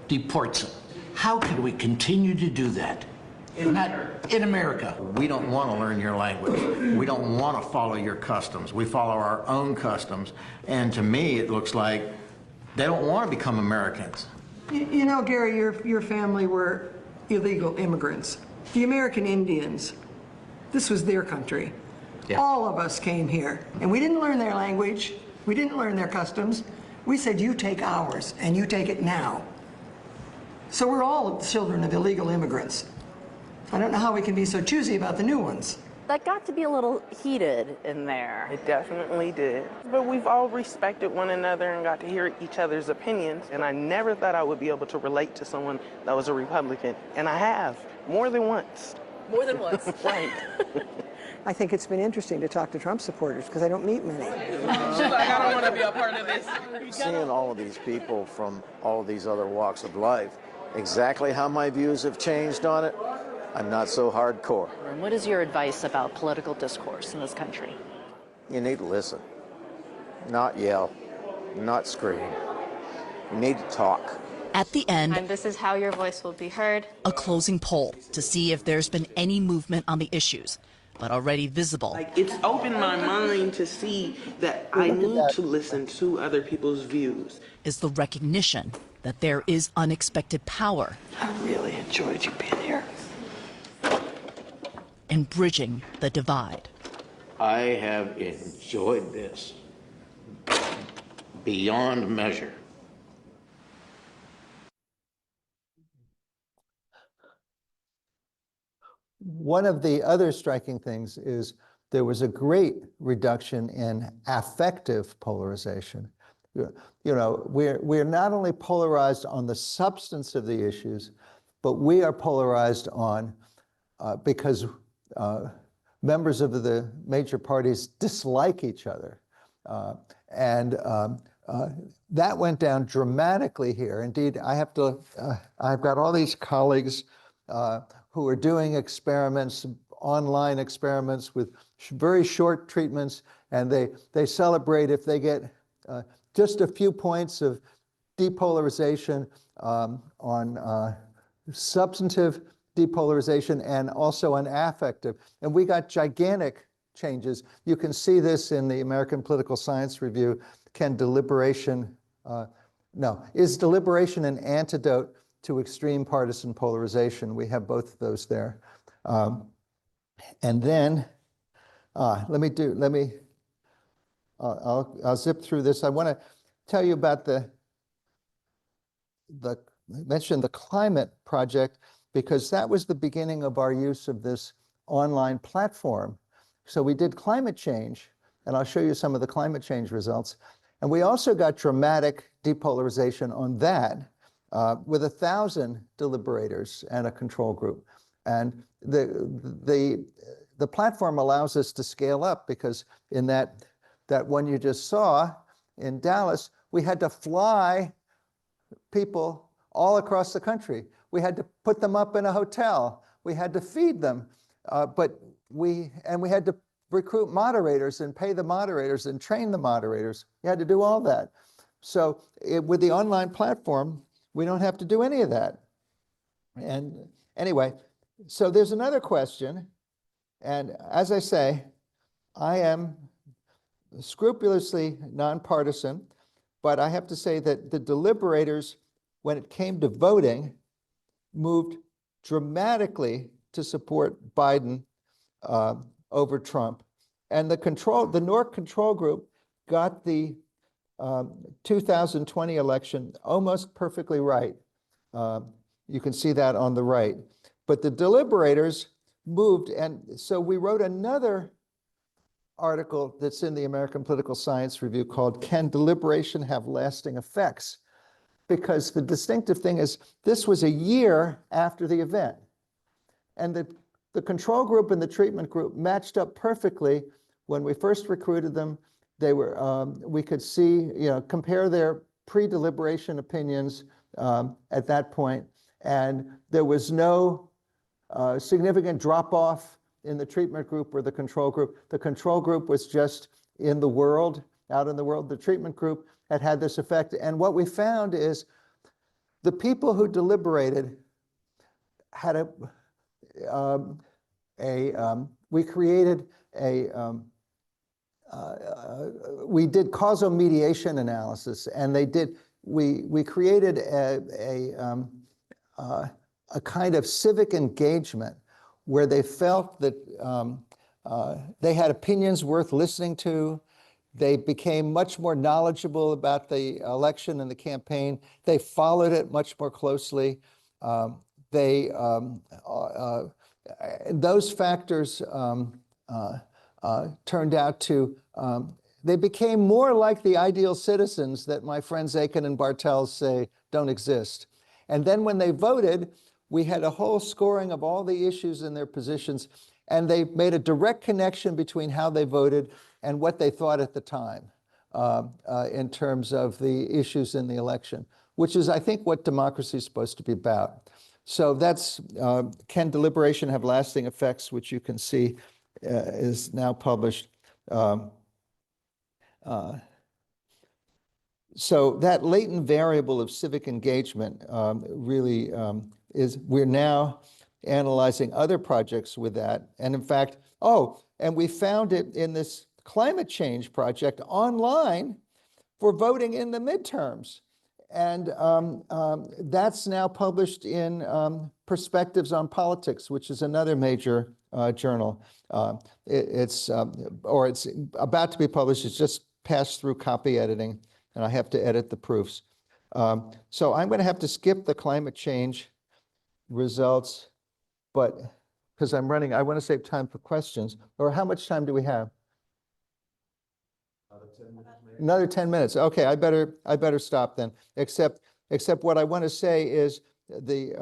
deports them. How can we continue to do that? In America. We don't want to learn your language. We don't want to follow your customs. We follow our own customs. And to me, it looks like they don't want to become Americans. You know, Gary, your family were illegal immigrants. The American Indians, this was their country. Yeah. All of us came here, and we didn't learn their language. We didn't learn their customs. We said, you take ours, and you take it now. So we're all children of illegal immigrants. I don't know how we can be so choosy about the new ones. That got to be a little heated in there. It definitely did. But we've all respected one another and got to hear each other's opinions. And I never thought I would be able to relate to someone that was a Republican. And I have, more than once. More than once. Right. I think it's been interesting to talk to Trump supporters because I don't meet many. She's like, I don't want to be a part of this. Seeing all of these people from all of these other walks of life, exactly how my views have changed on it, I'm not so hardcore. And what is your advice about political discourse in this country? You need to listen, not yell, not scream. You need to talk. At the end, And this is how your voice will be heard. a closing poll to see if there's been any movement on the issues, but already visible. It's opened my mind to see that I need to listen to other people's views. Is the recognition that there is unexpected power. I really enjoyed you being here. In bridging the divide. I have enjoyed this beyond measure. One of the other striking things is there was a great reduction in affective polarization. You know, we're not only polarized on the substance of the issues, but we are polarized on because members of the major parties dislike each other. That went down dramatically here. Indeed, I've got all these colleagues who are doing experiments, online experiments with very short treatments, and they celebrate if they get just a few points of depolarization on substantive depolarization and also on affective. And we got gigantic changes. You can see this in the American Political Science Review. Is deliberation an antidote to extreme partisan polarization? We have both of those there. And then, I'll zip through this. I want to tell you about I mentioned the climate project, because that was the beginning of our use of this online platform. So we did climate change, and I'll show you some of the climate change results. And we also got dramatic depolarization on that with 1,000 deliberators and a control group. And the platform allows us to scale up, because in that one you just saw in Dallas, we had to fly people all across the country. We had to put them up in a hotel. We had to feed them, and we had to recruit moderators and pay the moderators and train the moderators. You had to do all that. So with the online platform, we don't have to do any of that. And anyway, so there's another question. And as I say, I am scrupulously nonpartisan. But I have to say that the deliberators, when it came to voting, moved dramatically to support Biden over Trump. And the NORC control group got the 2020 election almost perfectly right. You can see that on the right. But the deliberators moved, and so we wrote another article that's in the American Political Science Review called "Can Deliberation Have Lasting Effects?" Because the distinctive thing is this was a year after the event. And the control group and the treatment group matched up perfectly. When we first recruited them, they were, we could see, compare their pre-deliberation opinions at that point, and there was no significant drop-off in the treatment group or the control group. The control group was just in the world, out in the world. The treatment group had this effect. And what we found is the people who deliberated had we created we did causal mediation analysis, and we created a kind of civic engagement where they felt that they had opinions worth listening to. They became much more knowledgeable about the election and the campaign. They followed it much more closely. Those factors turned out to, they became more like the ideal citizens that my friends Aiken and Bartels say don't exist. And then when they voted, we had a whole scoring of all the issues in their positions, and they made a direct connection between how they voted and what they thought at the time in terms of the issues in the election, which is, I think, what democracy is supposed to be about. So that's, Can Deliberation Have Lasting Effects, which you can see is now published. So that latent variable of civic engagement really we're now analyzing other projects with that. And in fact, and we found it in this climate change project online for voting in the midterms. And that's now published in Perspectives on Politics, which is another major journal. It's about to be published. It's just passed through copy editing, and I have to edit the proofs. So I'm going to have to skip the climate change results, but because I'm running, I want to save time for questions. Or how much time do we have? Another 10 minutes. Okay, I better stop then. Except what I want to say is we've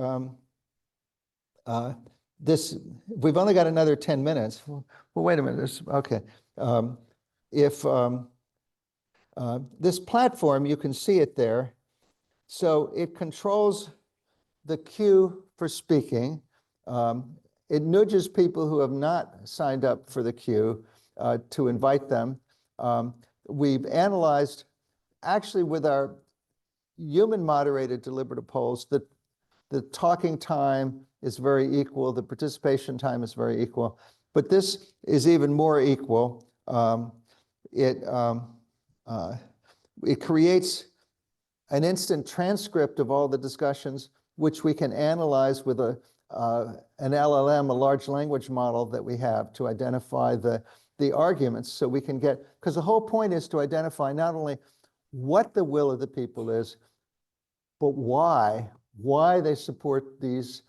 only got another 10 minutes. Well, wait a minute. Okay. This platform, you can see it there. So it controls the queue for speaking. It nudges people who have not signed up for the queue to invite them. We've analyzed, actually with our human moderated deliberative polls, the talking time is very equal, the participation time is very equal, but this is even more equal. It creates an instant transcript of all the discussions, which we can analyze with an LLM, a large language model that we have to identify the arguments, so we can get, because the whole point is to identify not only what the will of the people is, but why they support these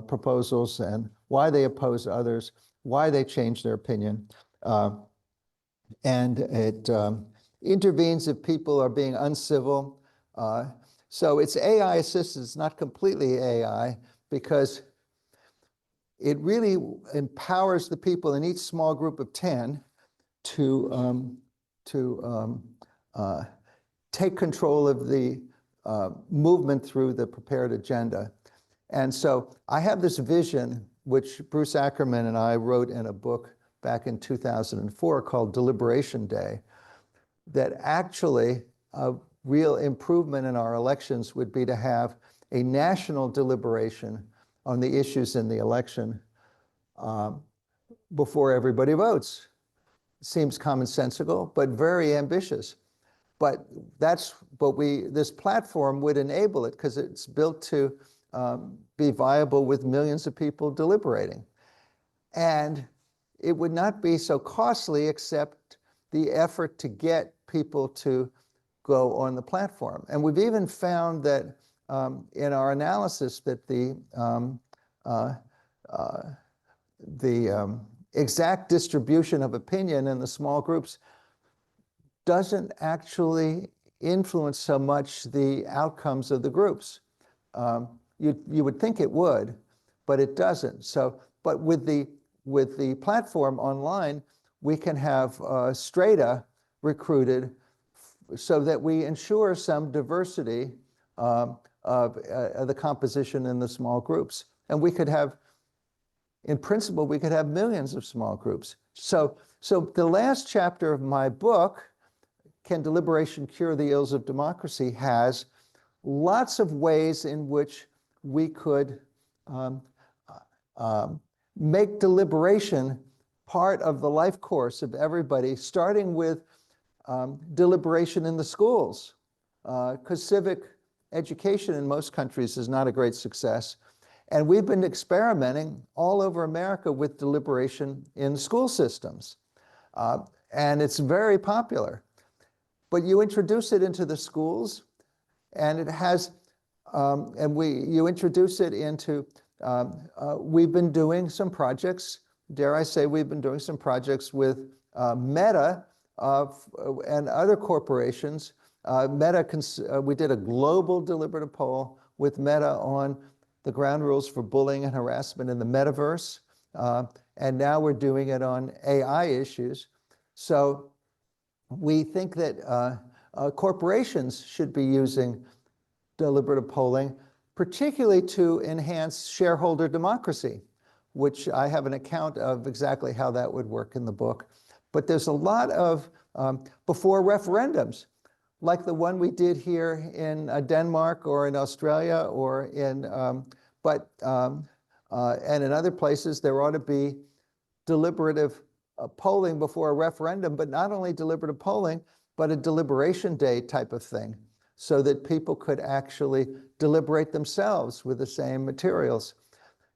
proposals and why they oppose others, why they change their opinion. And it intervenes if people are being uncivil. So it's AI assisted, it's not completely AI, because it really empowers the people in each small group of 10 to take control of the movement through the prepared agenda. And so I have this vision, which Bruce Ackerman and I wrote in a book back in 2004 called Deliberation Day, that actually a real improvement in our elections would be to have a national deliberation on the issues in the election before everybody votes. Seems commonsensical, but very ambitious. but that's what this platform would enable it because it's built to be viable with millions of people deliberating. And it would not be so costly except the effort to get people to go on the platform. And we've even found that in our analysis that the exact distribution of opinion in the small groups doesn't actually influence so much the outcomes of the groups. You would think it would, but it doesn't. So, but with the platform online, we can have strata recruited so that we ensure some diversity of the composition in the small groups. And we could have, in principle, we could have millions of small groups. So the last chapter of my book, Can Deliberation Cure the Ills of Democracy, has lots of ways in which we could make deliberation part of the life course of everybody, starting with deliberation in the schools, because civic education in most countries is not a great success. And we've been experimenting all over America with deliberation in school systems. And it's very popular. But you introduce it into the schools, and it has, you introduce it into, we've been doing some projects, dare I say, we've been doing some projects with Meta and other corporations. We did a global deliberative poll with Meta on the ground rules for bullying and harassment in the metaverse. And now we're doing it on AI issues. So we think that corporations should be using deliberative polling, particularly to enhance shareholder democracy, which I have an account of exactly how that would work in the book. But there's a lot of, before referendums, like the one we did here in Denmark or in Australia or in, and in other places, there ought to be deliberative polling before a referendum, but not only deliberative polling, but a deliberation day type of thing, so that people could actually deliberate themselves with the same materials.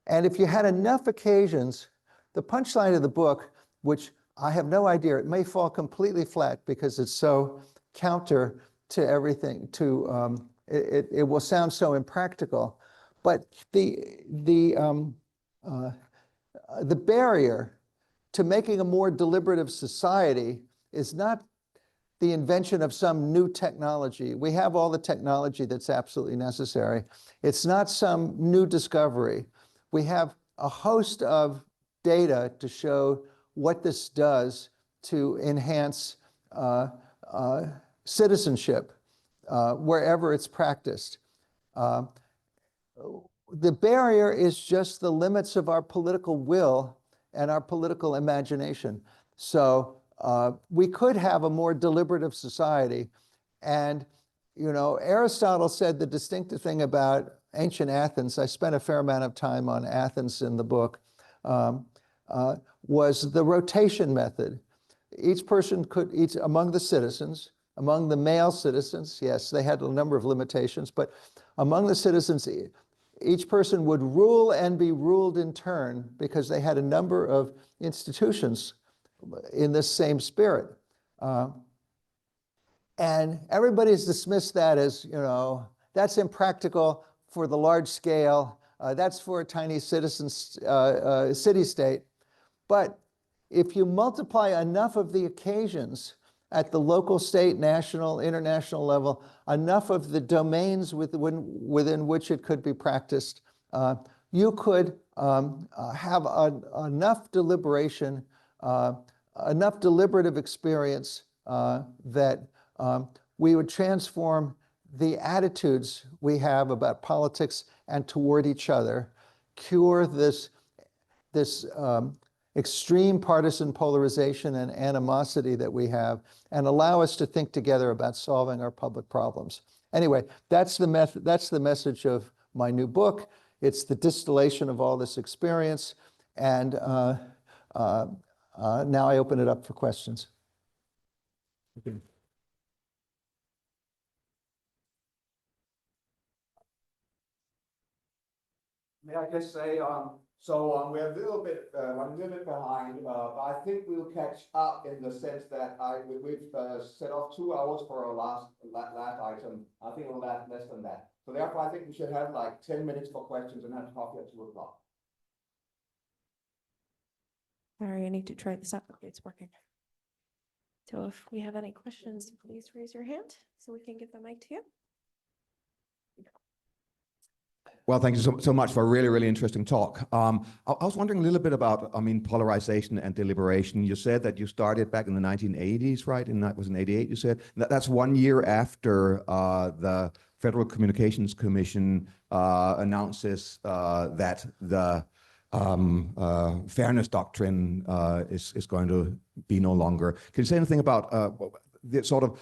And if you had enough occasions, the punchline of the book, which I have no idea, it may fall completely flat because it's so counter to everything, it will sound so impractical, but the barrier to making a more deliberative society is not the invention of some new technology. We have all the technology that's absolutely necessary. It's not some new discovery. We have a host of data to show what this does to enhance citizenship wherever it's practiced. The barrier is just the limits of our political will and our political imagination. So we could have a more deliberative society. And, you know, Aristotle said the distinctive thing about ancient Athens, I spent a fair amount of time on Athens in the book, was the rotation method. Each person could, among the citizens, among the male citizens, yes, they had a number of limitations, but among the citizens, each person would rule and be ruled in turn because they had a number of institutions in this same spirit. And everybody's dismissed that as, you know, that's impractical for the large scale, that's for a tiny city-state. But if you multiply enough of the occasions at the local, state, national, international level, enough of the domains within which it could be practiced, you could have enough deliberation, enough deliberative experience that we would transform the attitudes we have about politics and toward each other, cure this extreme partisan polarization and animosity that we have, and allow us to think together about solving our public problems. Anyway, that's the message of my new book. It's the distillation of all this experience. And now I open it up for questions. Okay. May I just say, we're a little bit behind, but I think we'll catch up in the sense that we've set off 2 hours for our last item. I think it'll last less than that. So therefore, I think we should have like 10 minutes for questions and have coffee at 2 o'clock. Sorry, I need to try this out. Okay, it's working. So if we have any questions, please raise your hand so we can get the mic to you. Well, thank you so much for a really, really interesting talk. I was wondering a little bit about, polarization and deliberation. You said that you started back in the 1980s, right? And that was in 88, you said? That's 1 year after the Federal Communications Commission announces that the fairness doctrine is going to be no longer. Can you say anything about the sort of,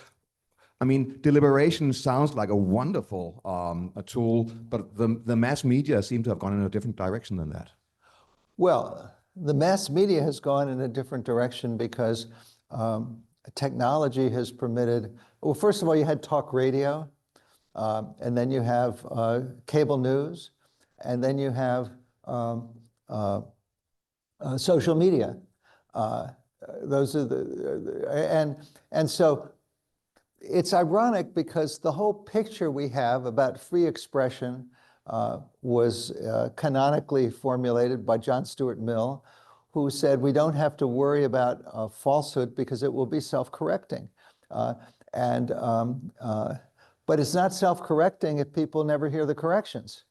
deliberation sounds like a wonderful a tool, but the mass media seem to have gone in a different direction than that. Well, the mass media has gone in a different direction because technology has permitted, well, first of all, you had talk radio, and then you have cable news, and then you have social media. Those are and so it's ironic because the whole picture we have about free expression was canonically formulated by John Stuart Mill, who said we don't have to worry about falsehood because it will be self-correcting. But it's not self-correcting if people never hear the corrections.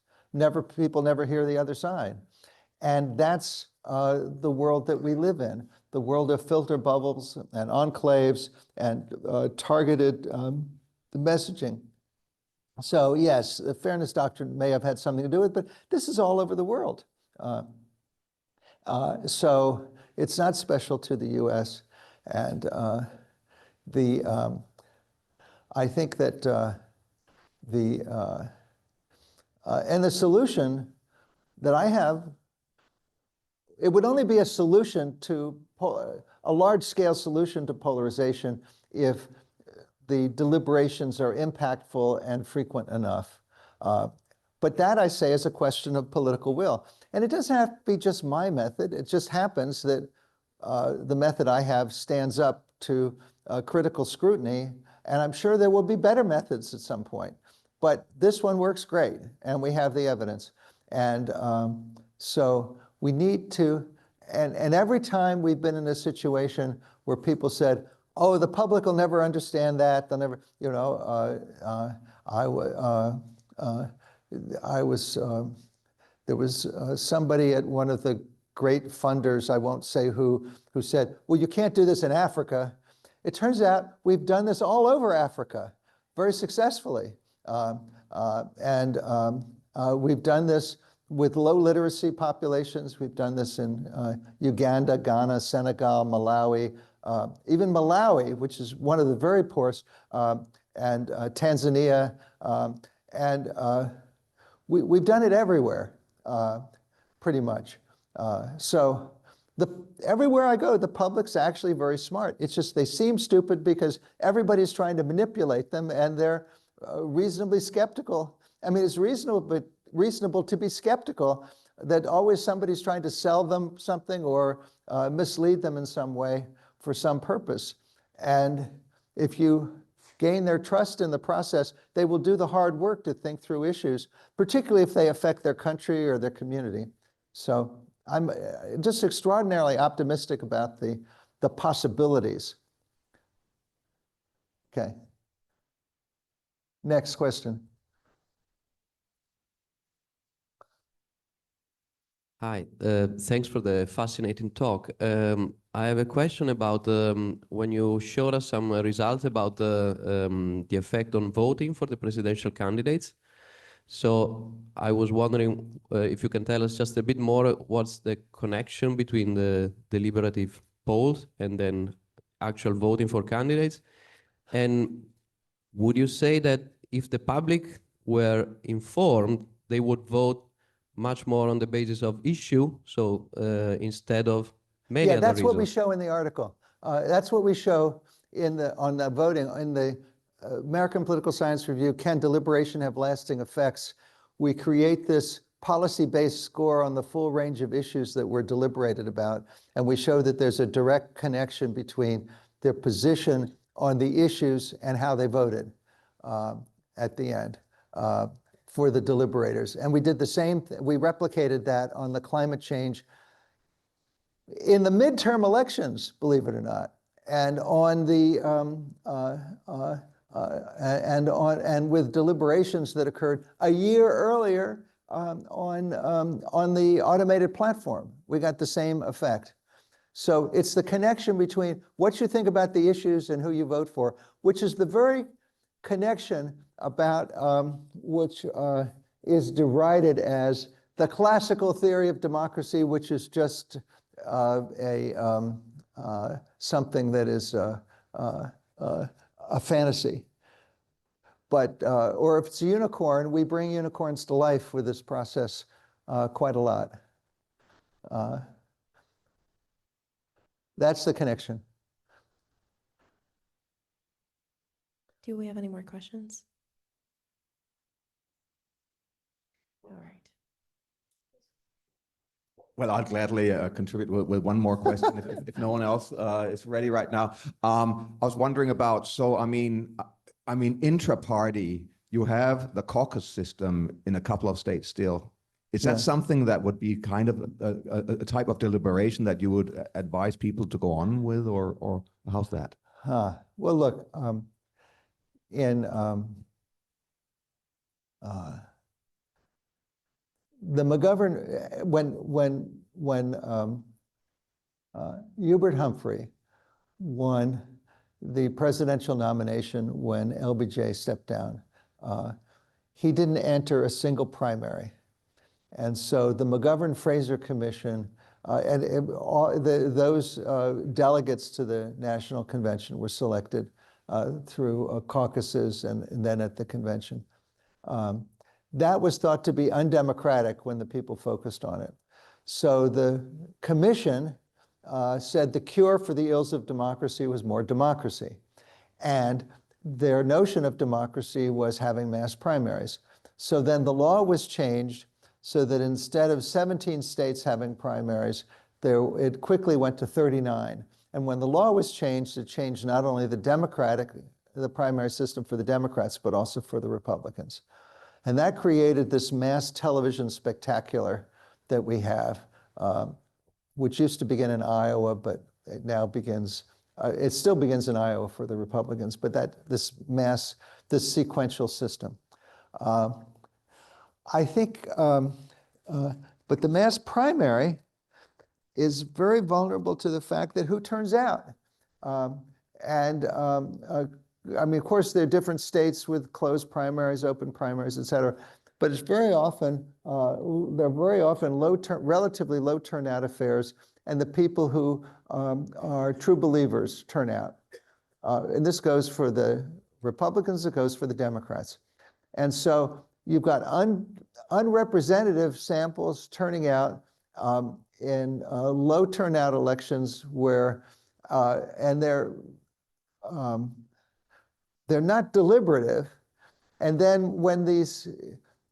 People never hear the other side. And that's the world that we live in, the world of filter bubbles and enclaves and targeted messaging. So yes, the fairness doctrine may have had something to do with it, but this is all over the world. So it's not special to the US. And I think that and the solution that I have, it would only be a solution to a large-scale solution to polarization if the deliberations are impactful and frequent enough. But that, I say, is a question of political will. And it doesn't have to be just my method. It just happens that the method I have stands up to critical scrutiny, and I'm sure there will be better methods at some point. But this one works great, and we have the evidence. And so we need to, and every time we've been in a situation where people said, oh, the public will never understand that, they'll never, there was somebody at one of the great funders, I won't say who said, well, you can't do this in Africa. It turns out we've done this all over Africa very successfully. We've done this with low literacy populations. We've done this in Uganda, Ghana, Senegal, Malawi, even Malawi, which is one of the very poorest, and Tanzania. We've done it everywhere, pretty much. So everywhere I go, the public's actually very smart. It's just they seem stupid because everybody's trying to manipulate them, and they're reasonably skeptical. I mean, it's reasonable to be skeptical that always somebody's trying to sell them something or mislead them in some way for some purpose. And if you gain their trust in the process, they will do the hard work to think through issues, particularly if they affect their country or their community. So I'm just extraordinarily optimistic about the possibilities. Okay. Next question. Hi, thanks for the fascinating talk. I have a question about when you showed us some results about the effect on voting for the presidential candidates. So I was wondering if you can tell us just a bit more, what's the connection between the deliberative polls and then actual voting for candidates? And would you say that if the public were informed, they would vote much more on the basis of issue, so instead of many other that's reasons? what we show in the article. That's what we show on the voting in the American Political Science Review. Can deliberation have lasting effects? We create this policy-based score on the full range of issues that were deliberated about. And we show that there's a direct connection between their position on the issues and how they voted at the end for the deliberators. And we did the same, we replicated that on the climate change in the midterm elections, believe it or not, and on the and with deliberations that occurred a year earlier on the automated platform. We got the same effect. So it's the connection between what you think about the issues and who you vote for, which is the very connection about which is derided as the classical theory of democracy, which is just something that is a fantasy. But, or if it's a unicorn, we bring unicorns to life with this process quite a lot. That's the connection. Do we have any more questions? All right. Well, I'd gladly contribute with one more question if no one else is ready right now. I was wondering about, so I mean, intra-party, you have the caucus system in a couple of states still. Is that something that would be kind of a type of deliberation that you would advise people to go on with, or how's that? Well, look, in the McGovern, when Hubert Humphrey won the presidential nomination when LBJ stepped down, he didn't enter a single primary. And so the McGovern-Fraser Commission those delegates to the National Convention were selected through caucuses and then at the convention. That was thought to be undemocratic when the people focused on it. So the commission said the cure for the ills of democracy was more democracy. And their notion of democracy was having mass primaries. So then the law was changed so that instead of 17 states having primaries, it quickly went to 39. And when the law was changed, it changed not only the primary system for the Democrats, but also for the Republicans. And that created this mass television spectacular that we have, which used to begin in Iowa, but it now begins, it still begins in Iowa for the Republicans, but this sequential system. I think, but the mass primary is very vulnerable to the fact that who turns out. I mean, of course, there are different states with closed primaries, open primaries, et cetera, but it's very often, they're very often relatively low turnout affairs, and the people who are true believers turn out. And this goes for the Republicans, it goes for the Democrats. And so you've got unrepresentative samples turning out in low turnout elections where, and they're not deliberative. And then when these,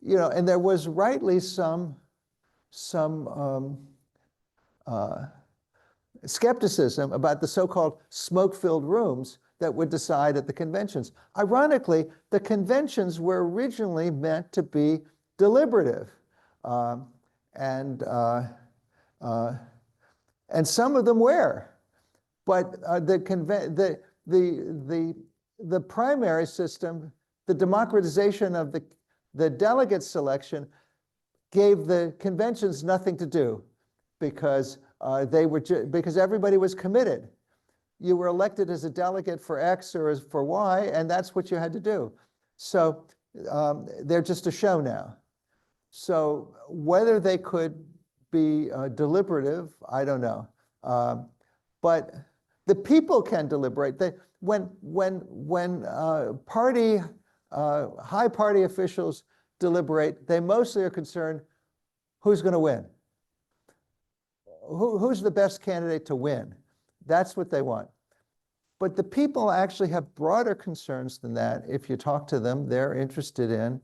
and there was rightly some skepticism about the so-called smoke-filled rooms that would decide at the conventions. Ironically, the conventions were originally meant to be deliberative. And some of them were. But the primary system, the democratization of the delegate selection gave the conventions nothing to do because because everybody was committed. You were elected as a delegate for X or for Y, and that's what you had to do. So they're just a show now. So whether they could be deliberative, I don't know. But the people can deliberate. When high party officials deliberate, they mostly are concerned who's going to win. Who's the best candidate to win? That's what they want. But the people actually have broader concerns than that. If you talk to them, they're interested in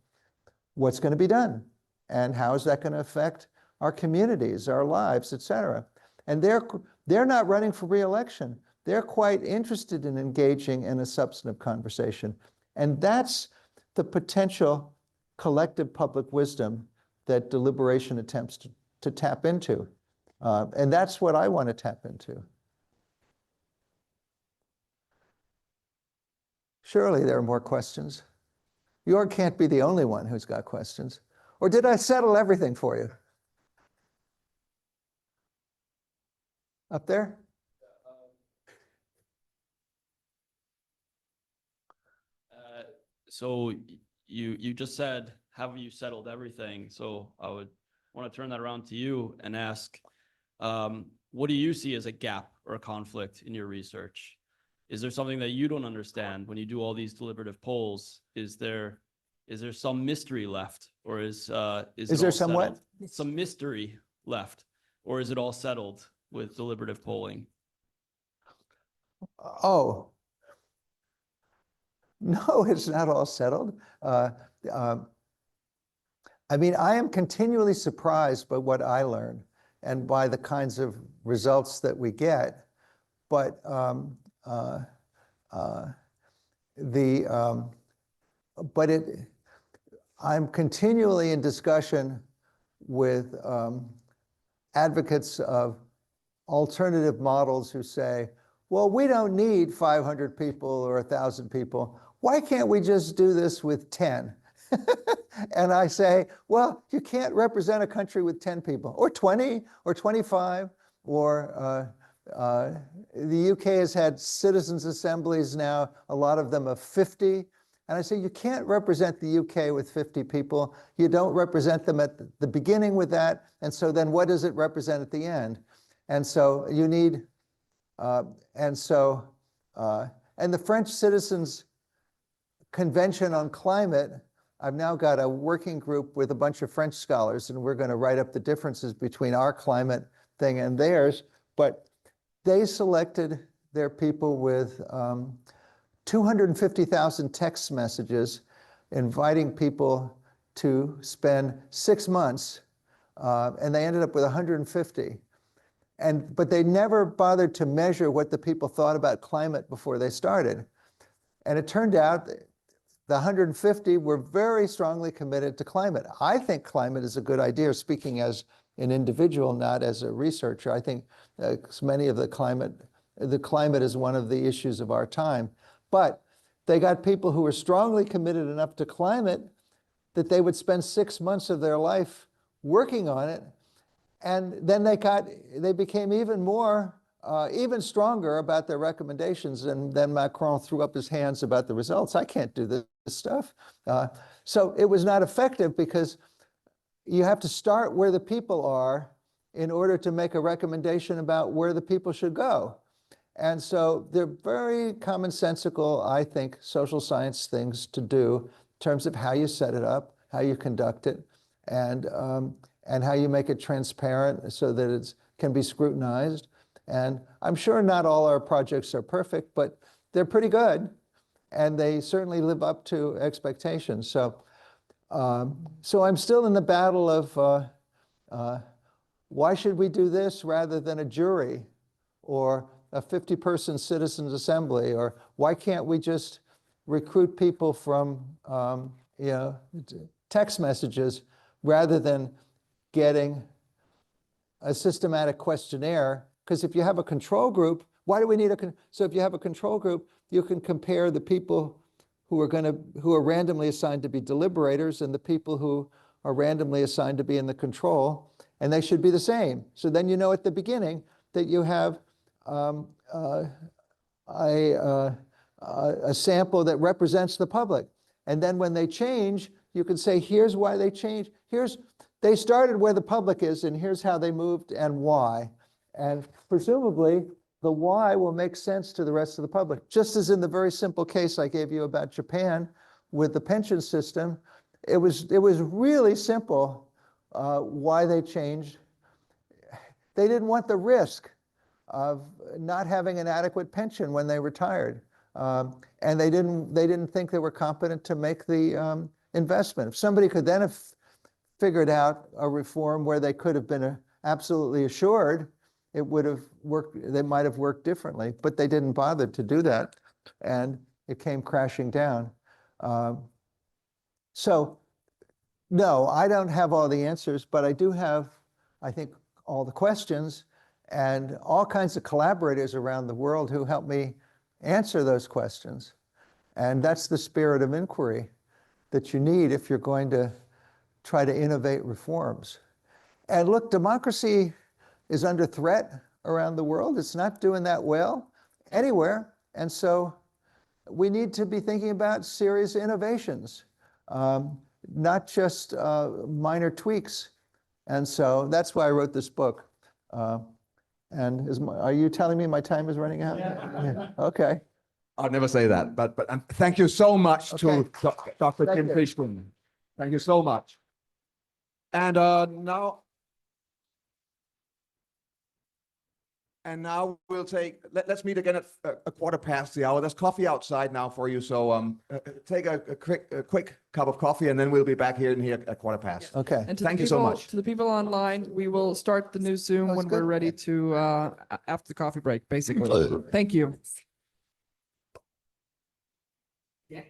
what's going to be done. And how is that going to affect our communities, our lives, et cetera? And they're not running for re-election. They're quite interested in engaging in a substantive conversation. And that's the potential collective public wisdom that deliberation attempts to tap into. And that's what I want to tap into. Surely there are more questions. Jorg can't be the only one who's got questions. Or did I settle everything for you? Up there? So you just said, have you settled everything? So I would want to turn that around to you and ask, what do you see as a gap or a conflict in your research? Is there something that you don't understand when you do all these deliberative polls? Is there some mystery left, or is there some what? Some mystery left, or is it all settled with deliberative polling? Oh, no, it's not all settled. I mean, I am continually surprised by what I learn and by the kinds of results that we get. But I'm continually in discussion with advocates of alternative models who say, well, we don't need 500 people or 1,000 people. Why can't we just do this with 10? And I say, well, you can't represent a country with 10 people, or 20, or 25, or the UK has had citizens' assemblies now, a lot of them of 50. And I say, you can't represent the UK with 50 people. You don't represent them at the beginning with that. And so then what does it represent at the end? And so you need, and the French Citizens Convention on Climate, I've now got a working group with a bunch of French scholars, and we're going to write up the differences between our climate thing and theirs. But they selected their people with 250,000 text messages inviting people to spend 6 months, and they ended up with 150. But they never bothered to measure what the people thought about climate before they started. And it turned out the 150 were very strongly committed to climate. I think climate is a good idea, speaking as an individual, not as a researcher. I think many of the climate is one of the issues of our time. But they got people who were strongly committed enough to climate that they would spend 6 months of their life working on it. And then they became even stronger about their recommendations. And then Macron threw up his hands about the results. I can't do this stuff. So it was not effective because you have to start where the people are in order to make a recommendation about where the people should go. And so they're very commonsensical, I think, social science things to do in terms of how you set it up, how you conduct it, and how you make it transparent so that it can be scrutinized. And I'm sure not all our projects are perfect, but they're pretty good, and they certainly live up to expectations. So I'm still in the battle of why should we do this rather than a jury or a 50-person citizens assembly, or why can't we just recruit people from text messages rather than getting a systematic questionnaire? Because if you have a control group, why do we need so if you have a control group, you can compare the people who are randomly assigned to be deliberators and the people who are randomly assigned to be in the control, and they should be the same. So then you know at the beginning that you have a sample that represents the public. And then when they change, you can say, here's why they changed. They started where the public is, and here's how they moved and why. And presumably, the why will make sense to the rest of the public. Just as in the very simple case I gave you about Japan with the pension system, it was really simple why they changed. They didn't want the risk of not having an adequate pension when they retired. And they didn't think they were competent to make the investment. If somebody could then have figured out a reform where they could have been absolutely assured it would have worked, they might have worked differently, but they didn't bother to do that, and it came crashing down. So no, I don't have all the answers, but I do have, I think, all the questions and all kinds of collaborators around the world who help me answer those questions. And that's the spirit of inquiry that you need if you're going to try to innovate reforms. And look, democracy is under threat around the world. It's not doing that well anywhere. And so we need to be thinking about serious innovations, not just minor tweaks. And so that's why I wrote this book. And are you telling me my time is running out? Yeah. Okay. I'll never say that, but thank you so much to Dr. James Fishkin. Thank you so much. And now we'll take, let's meet again at a quarter past the hour. There's coffee outside now for you, so take a quick cup of coffee, and then we'll be back here at quarter past. Okay. And Thank you so much. To the people online, we will start the new Zoom when we're ready to, after the coffee break, basically. Thank you. Yeah.